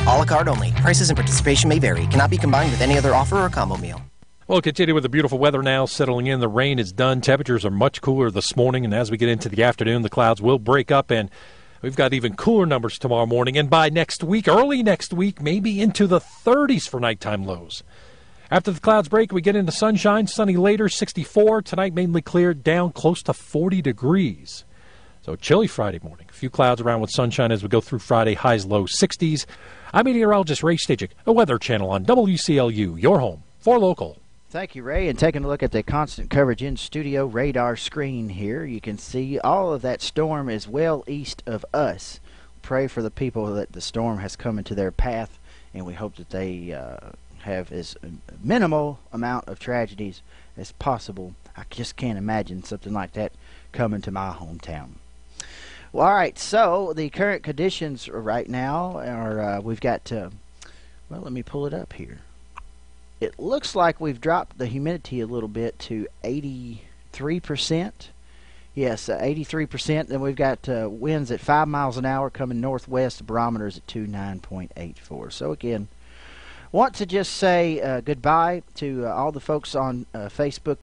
A la carte only. Prices and participation may vary. Cannot be combined with any other offer or combo meal. Well, continue with the beautiful weather now settling in. The rain is done. Temperatures are much cooler this morning, and as we get into the afternoon, the clouds will break up, and we've got even cooler numbers tomorrow morning. And by next week, early next week, maybe into the 30s for nighttime lows. After the clouds break, we get into sunshine, sunny later, 64. Tonight, mainly clear, down close to 40 degrees. So chilly Friday morning. A few clouds around with sunshine as we go through Friday, highs low 60s. I'm meteorologist Ray Stajic, a Weather Channel on WCLU, your home for local. Thank you, Ray. And taking a look at the constant coverage in-studio radar screen here, you can see all of that storm is well east of us. Pray for the people that the storm has come into their path, and we hope that they have as minimal amount of tragedies as possible. I just can't imagine something like that coming to my hometown. Well, all right, so the current conditions right now are we've got, well, let me pull it up here. It looks like we've dropped the humidity a little bit to 83%. Yes, 83%. Then we've got winds at 5 miles an hour coming northwest. The barometer's at 29.84. So, again, want to just say goodbye to all the folks on Facebook